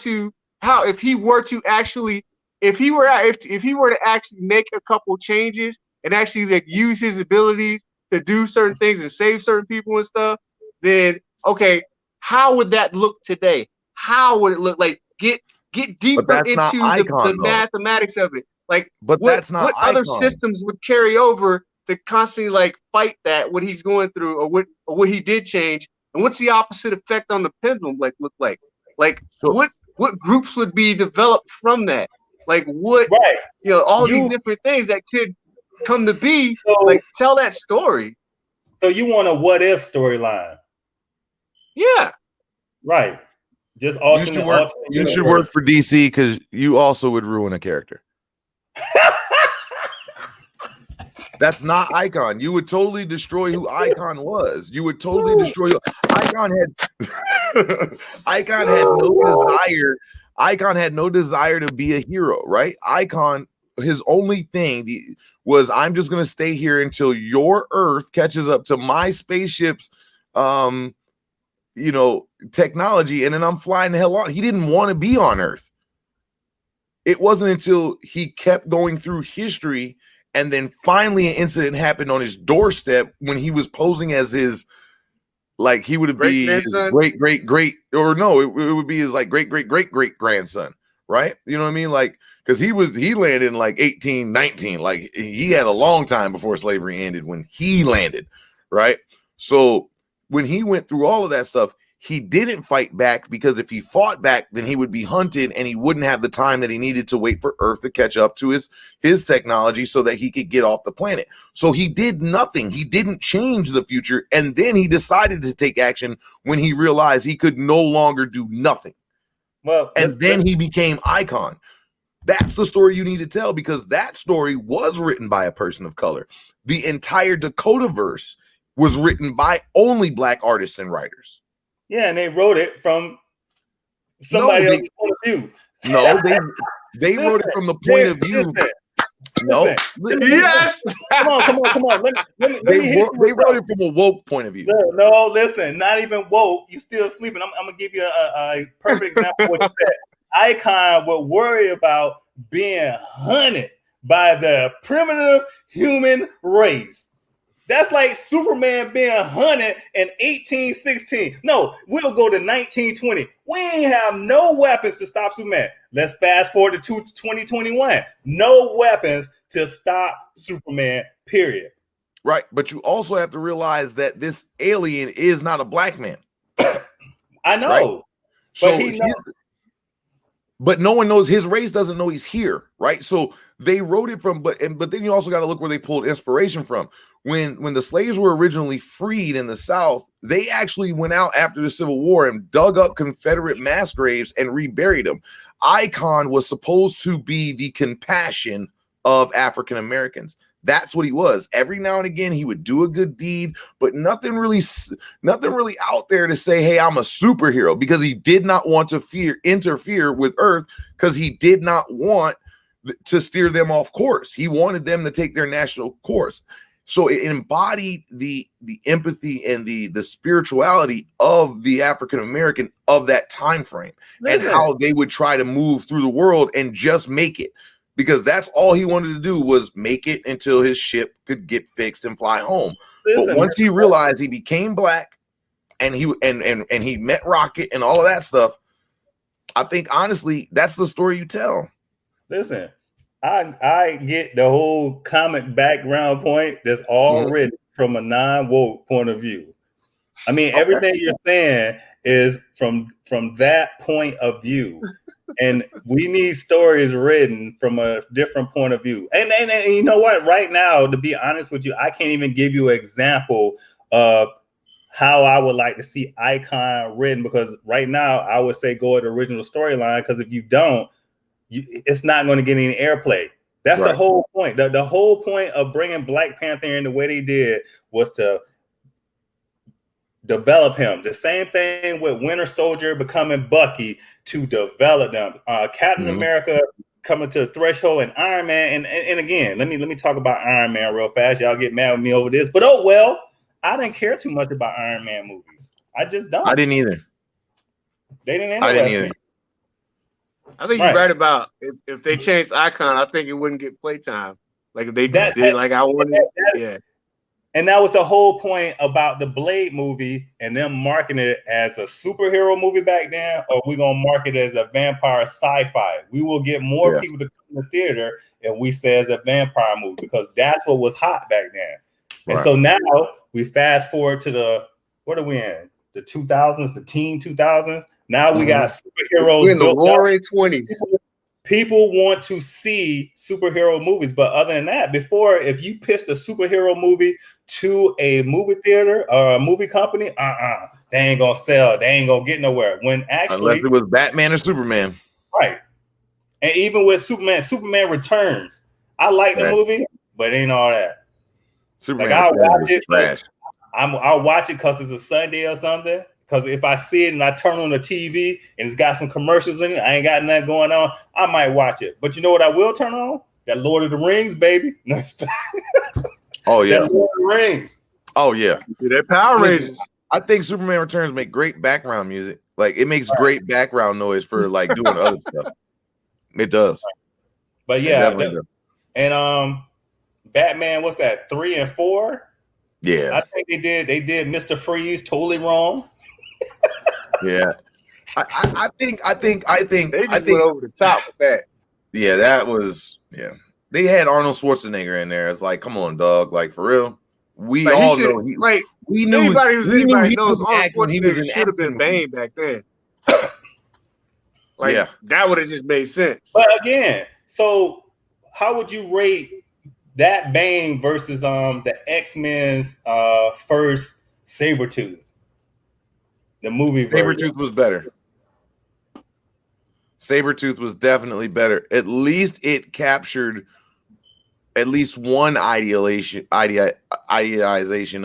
if he were to actually if he were to actually make a couple changes and actually like use his abilities to do certain things and save certain people and stuff, then okay, how would that look today? How would it look like? Get But deeper that's not into Icon the though. mathematics of it. Like But that's not what other Icon. systems would carry over to constantly like fight that what he's going through or what he did change, and what's the opposite effect on the pendulum like look like? Like So, what groups would be developed from that? Like what right. all these different things that could come to be. So, like tell that story. So you want a what if storyline? Yeah. Right. Just you should work for DC because you also would ruin a character. That's not Icon. You would totally destroy who Icon was. You would totally destroy Icon had Icon had no desire. Icon had no desire to be a hero, right? Icon, his only thing was, I'm just gonna stay here until your Earth catches up to my spaceship's technology, and then I'm flying the hell on. He didn't want to be on Earth. It wasn't until he kept going through history, and then finally an incident happened on his doorstep when he was posing as his, like, he would be his great, or no, it would be his like great grandson, right? You know what I mean? Like, because he landed in like 1819, like he had a long time before slavery ended when he landed, right? So when he went through all of that stuff, he didn't fight back, because if he fought back, then he would be hunted and he wouldn't have the time that he needed to wait for Earth to catch up to his technology so that he could get off the planet. So he did nothing. He didn't change the future. And then he decided to take action when he realized he could no longer do nothing. Well, and then he became Icon. That's the story you need to tell, because that story was written by a person of color. The entire Dakota verse was written by only Black artists and writers. Yeah, and they wrote it from somebody else's point of view. No, they wrote it from the point of view. No, yes. Come on. They wrote it from a woke point of view. No, listen, not even woke. You still sleeping. I'm gonna give you a perfect example of what you said. Icon would worry about being hunted by the primitive human race. That's like Superman being hunted in 1816. No, we'll go to 1920. We ain't have no weapons to stop Superman. Let's fast forward to 2021. No weapons to stop Superman, period. Right, but you also have to realize that this alien is not a black man. I know. Right? So but no one knows, his race doesn't know he's here, right? So they wrote it from, but then you also got to look where they pulled inspiration from. When the slaves were originally freed in the South, they actually went out after the Civil War and dug up Confederate mass graves and reburied them. Icon was supposed to be the compassion of African Americans. That's what he was. Every now and again, he would do a good deed, but nothing really out there to say, hey, I'm a superhero, because he did not want to interfere with Earth, because he did not want to steer them off course. He wanted them to take their national course. So it embodied the empathy and the spirituality of the African American of that time frame. Listen. And how they would try to move through the world and just make it. Because that's all he wanted to do, was make it until his ship could get fixed and fly home. Listen, but once he realized he became black, and he met Rocket and all of that stuff, I think honestly that's the story you tell. Listen, I get the whole comic background point. That's all written from a non-woke point of view. I mean, everything you're saying is from that point of view. And we need stories written from a different point of view. And you know what? Right now, to be honest with you, I can't even give you an example of how I would like to see Icon written, because right now I would say go with the original storyline, because if you don't, it's not going to get any airplay. That's the whole point. The whole point of bringing Black Panther in the way they did was to develop him. The same thing with Winter Soldier becoming Bucky, to develop them. Captain America coming to the threshold, and Iron Man. And again, let me talk about Iron Man real fast. Y'all get mad with me over this, but oh well. I didn't care too much about Iron Man movies. I just don't. I didn't either. They didn't. I didn't either. I think you're right about if they changed Icon, I think it wouldn't get playtime. Like if they did like I wanted. Yeah. And that was the whole point about the Blade movie and them marketing it as a superhero movie back then, or we're going to market it as a vampire sci-fi. We will get more people to come to the theater if we say it's a vampire movie, because that's what was hot back then. And so now we fast forward to what are we in? The 2000s, the teen 2000s. Now we got superheroes. We're in the roaring 20s. People want to see superhero movies, but other than that, before, if you pitched a superhero movie to a movie theater or a movie company, they ain't gonna sell. They ain't gonna get nowhere. When actually, unless it was Batman or Superman, right? And even with Superman Returns, I like the movie, but it ain't all that. Superman, like, I'll watch it. Trash. I'll watch it because it's a Sunday or something. Because if I see it and I turn on the TV and it's got some commercials in it, I ain't got nothing going on, I might watch it. But you know what I will turn on? That Lord of the Rings, baby. Oh, yeah. That Lord of the Rings. Oh, yeah. That Power Rangers. I think Superman Returns make great background music. Like, it makes great background noise for, like, doing other stuff. It does. But, yeah. And Batman, what's that, 3 and 4? Yeah. I think they did Mr. Freeze totally wrong. Yeah, I think they just went over the top with that. Yeah, that was They had Arnold Schwarzenegger in there. It's like, come on, dog. Like, for real, we like, all know. We knew anybody knows Arnold Schwarzenegger should have been Bane back then. That would have just made sense. But again, so how would you rate that Bane versus the X-Men's first Sabretooth? The movie Sabretooth was better. Sabretooth was definitely better. At least it captured at least one idealization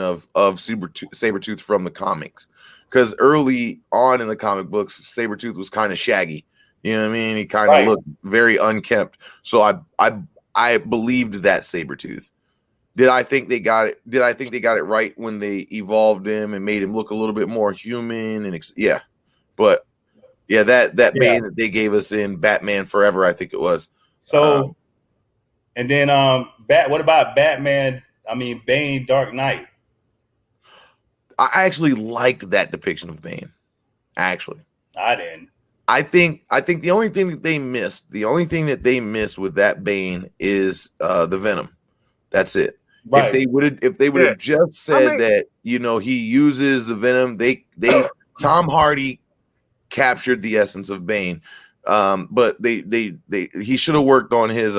of Sabretooth from the comics. Because early on in the comic books, Sabretooth was kind of shaggy. You know what I mean? He kind of looked very unkempt. So I believed that Sabretooth. Did I think they got it? Did I think they got it right when they evolved him and made him look a little bit more human? And but that Bane that they gave us in Batman Forever, I think it was. So, and then what about Batman? I mean, Bane Dark Knight. I actually liked that depiction of Bane. Actually, I didn't. I think the only thing that they missed with that Bane is the Venom. That's it. Right. If they would have just said that, he uses the Venom, they Tom Hardy captured the essence of Bane. But he should have worked on his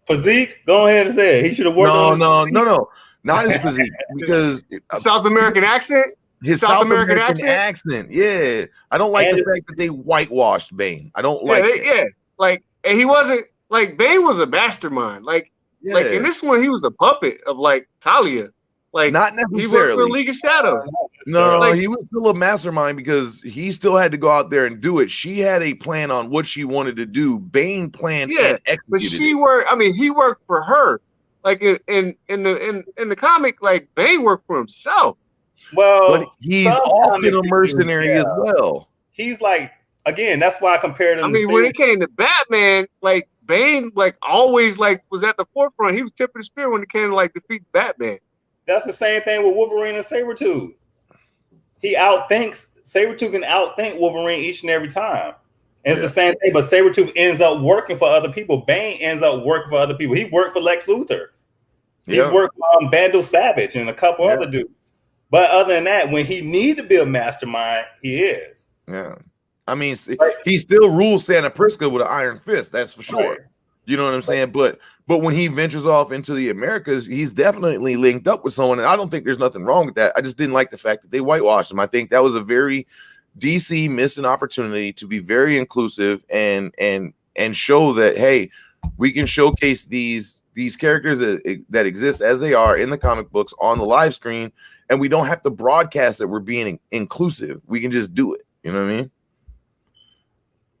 physique. Go ahead and say it. He should have worked on no, not his physique, because South American accent. His South American accent. Yeah. I don't like the fact that they whitewashed Bane. I don't like it. Yeah. Like, and he wasn't like Bane was a mastermind. Like in this one, he was a puppet of like Talia. Like, not necessarily. He worked for League of Shadows. No, he was still a mastermind because he still had to go out there and do it. She had a plan on what she wanted to do. Bane planned and executed. But he worked for her. Like in the comic, like Bane worked for himself. Well, but he's often a mercenary as well. He's like, again, that's why I compared him. I mean, when it came to Batman, like Bane, like always, like was at the forefront. He was tip of the spear when it came to like defeat Batman. That's the same thing with Wolverine and Sabretooth. Sabretooth can outthink Wolverine each and every time. And it's the same thing, but Sabretooth ends up working for other people. Bane ends up working for other people. He worked for Lex Luthor. He's worked for Vandal Savage and a couple other dudes. But other than that, when he needs to be a mastermind, he is. Yeah. I mean, he still rules Santa Prisca with an iron fist. That's for sure. Right. You know what I'm saying? But when he ventures off into the Americas, he's definitely linked up with someone. And I don't think there's nothing wrong with that. I just didn't like the fact that they whitewashed him. I think that was a very DC missed an opportunity to be very inclusive and and show that, hey, we can showcase these characters that exist as they are in the comic books on the live screen, and we don't have to broadcast that we're being inclusive. We can just do it. You know what I mean?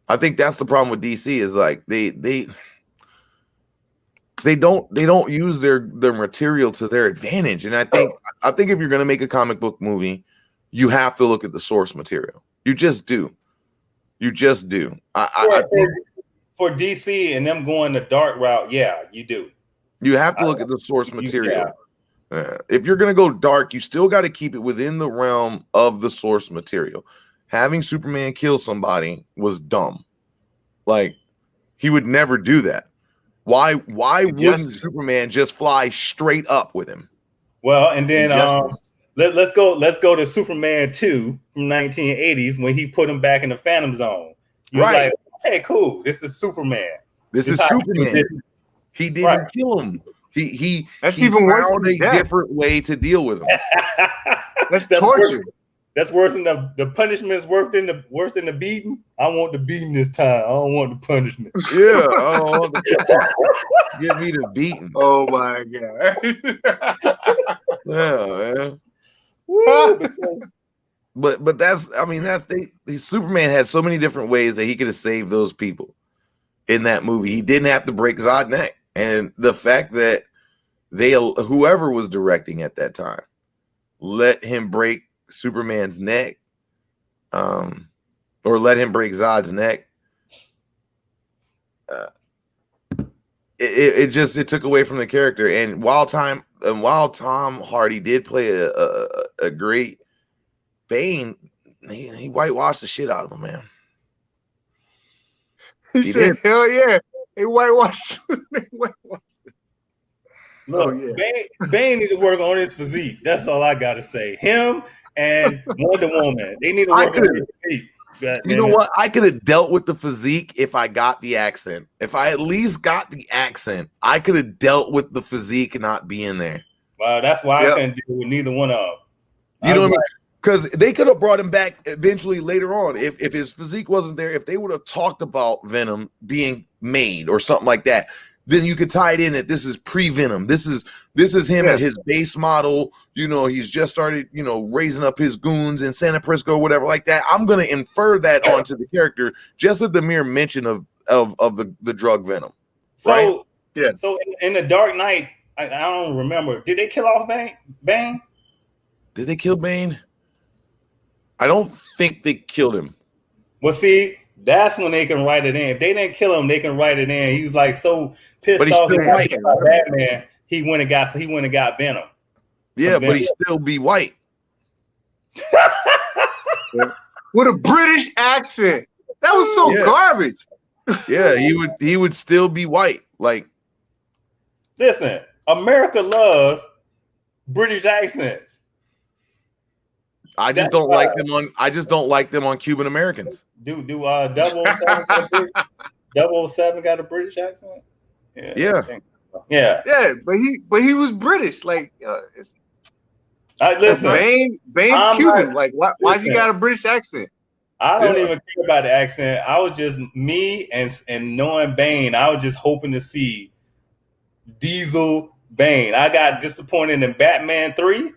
I think that's the problem with DC is like they don't use their material to their advantage. And I think if you're gonna make a comic book movie, you have to look at the source material. You just do. You just do. I think for DC and them going the dark route, yeah, you do. You have to look at the source material. If you're gonna go dark, you still got to keep it within the realm of the source material. Having Superman kill somebody was dumb. Like, he would never do that. Why wouldn't Superman just fly straight up with him? Well, and then let's go to Superman 2 from 1980s when he put him back in the Phantom Zone. You're like, hey, cool, this is Superman. This is Superman. He didn't kill him. He even worse found a different way to deal with him. That's torture. That's worse than the punishment is worse than the beating. I want the beating this time. I don't want the punishment. Yeah, I don't want the give me the beating. Oh my god. Yeah, man. But Superman had so many different ways that he could have saved those people in that movie. He didn't have to break Zod's neck. And the fact that whoever was directing at that time let him break Superman's neck, or let him break Zod's neck, it took away from the character. And while Tom Hardy did play a great Bane, he whitewashed the shit out of him, man. He said, hell yeah. He whitewashed. Look, Bane need to work on his physique. That's all I gotta say. Him and Wonder Woman. They need to work on his physique. You know what? I could have dealt with the physique if I got the accent. If I at least got the accent, I could have dealt with the physique not being there. Well, that's why I couldn't deal with neither one of them. You know what I mean? Because they could have brought him back eventually later on. If his physique wasn't there, if they would have talked about Venom being made or something like that, then you could tie it in that this is pre-Venom. This is him at his base model. You know, he's just started, raising up his goons in Santa Prisco, whatever like that. I'm going to infer that onto the character just with the mere mention of the drug Venom. So, right? So in the Dark Knight, I don't remember. Did they kill off Bane? Did they kill Bane? I don't think they killed him. Well, see, that's when they can write it in. If they didn't kill him, they can write it in. He was like so pissed off about Batman. He went and got Venom. Yeah, but he still be white. With a British accent. That was so garbage. Yeah, he would still be white. Like, listen, America loves British accents. I just don't like them on. I just don't like them on Cuban Americans. Do 007 got a British accent? Yeah. But he was British. Like, listen, Bane's Cuban. Like, why's he got a British accent? I don't even care about the accent. I was just me and knowing Bane. I was just hoping to see Diesel Bane. I got disappointed in Batman 3.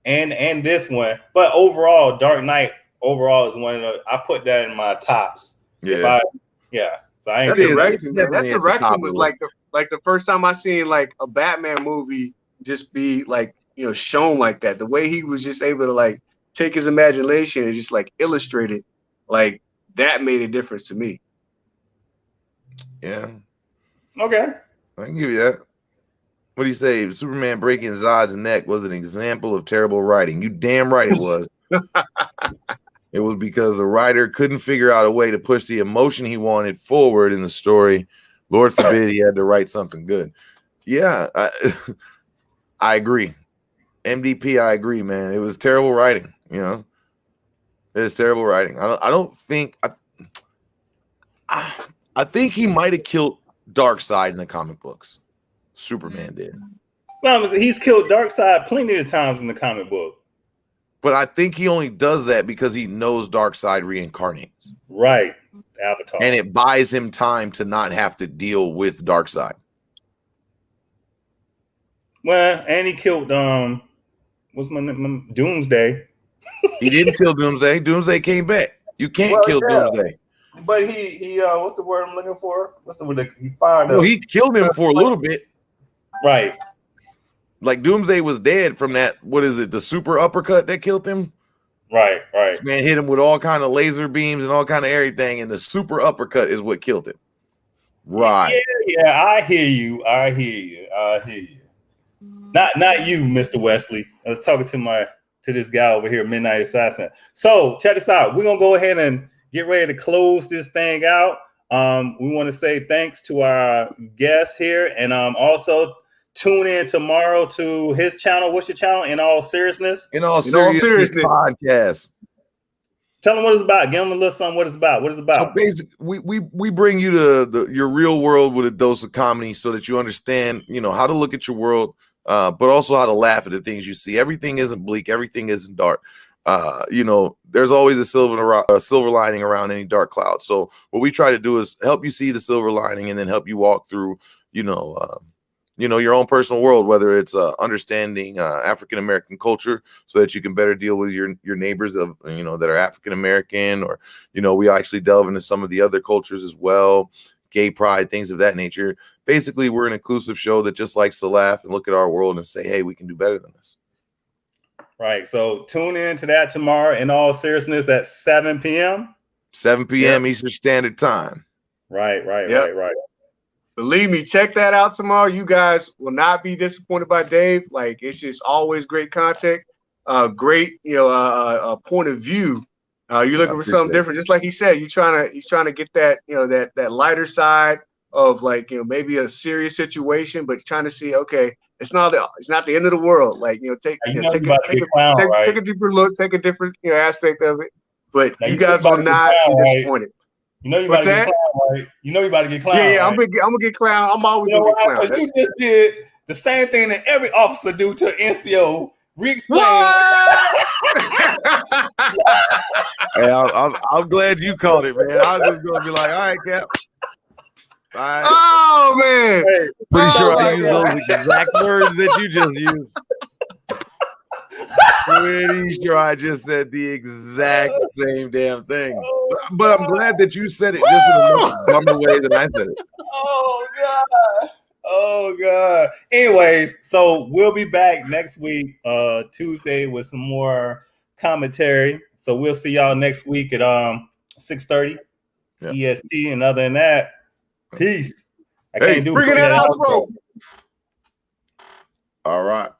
And this one, but overall, Dark Knight overall is one of the. I put that in my tops. Yeah, So I ain't. That direction was like the first time I seen like a Batman movie just be like shown like that. The way he was just able to like take his imagination and just like illustrate it, like that made a difference to me. Yeah. Okay. I can give you that. What do you say? Superman breaking Zod's neck was an example of terrible writing. You damn right it was. It was because the writer couldn't figure out a way to push the emotion he wanted forward in the story. Lord forbid he had to write something good. Yeah, I agree. MDP, I agree, man. It was terrible writing. It was terrible writing. I think he might have killed Darkseid in the comic books. Superman did. Well, he's killed Darkseid plenty of times in the comic book. But I think he only does that because he knows Darkseid reincarnates. Right. Avatar. And it buys him time to not have to deal with Darkseid. Well, and he killed what's my name? Doomsday. He didn't kill Doomsday. Doomsday came back. You can't kill Doomsday. But he what's the word I'm looking for? What's the word? He fired up. Well, he killed him for a little bit. Right. Like Doomsday was dead from that. What is it? The super uppercut that killed him. Right. This man hit him with all kind of laser beams and all kind of everything, and the super uppercut is what killed him. Right. Yeah. I hear you. Not you, Mr. Wesley. I was talking to this guy over here, Midnight Assassin. So check this out. We're gonna go ahead and get ready to close this thing out. We want to say thanks to our guest here, and also tune in tomorrow to his channel. What's your channel? In All Seriousness. In all seriousness, podcast. Tell them what it's about. Give them a little something. What it's about. So basically, we bring you to your real world with a dose of comedy, so that you understand, how to look at your world, but also how to laugh at the things you see. Everything isn't bleak. Everything isn't dark. There's always a silver lining around any dark cloud. So what we try to do is help you see the silver lining, and then help you walk through, your own personal world, whether it's understanding African American culture, so that you can better deal with your neighbors that are African American, or we actually delve into some of the other cultures as well, gay pride, things of that nature. Basically, we're an inclusive show that just likes to laugh and look at our world and say, hey, we can do better than this. Right. So tune in to that tomorrow, In All Seriousness, at 7 p.m. 7 p.m. Eastern Standard Time. Right. Believe me, check that out tomorrow. You guys will not be disappointed by Dave. Like, it's just always great content, great, point of view. You're looking for something different, just like he said. He's trying to get that, that lighter side of, like, maybe a serious situation, but trying to see, okay, it's not the end of the world. Like, take a deeper look, take a different aspect of it. But you guys will not be disappointed. You know you about to get clown, right? You know you about to get clown. Yeah, right? I'm gonna get clown. I'm always gonna get clown. You just did the same thing that every officer do to NCO. Re-explain. Hey, I'm glad you caught it, man. I was just gonna be like, all right, Cap. All right. Oh man, Pretty sure I used those exact words that you just used. Pretty sure I just said the exact same damn thing. But I'm glad that you said it just in a more bummer way than I said it. Oh God. Anyways, so we'll be back next week, Tuesday, with some more commentary. So we'll see y'all next week at 6:30 EST. And other than that, peace. I can't do bring it out, bro. All right.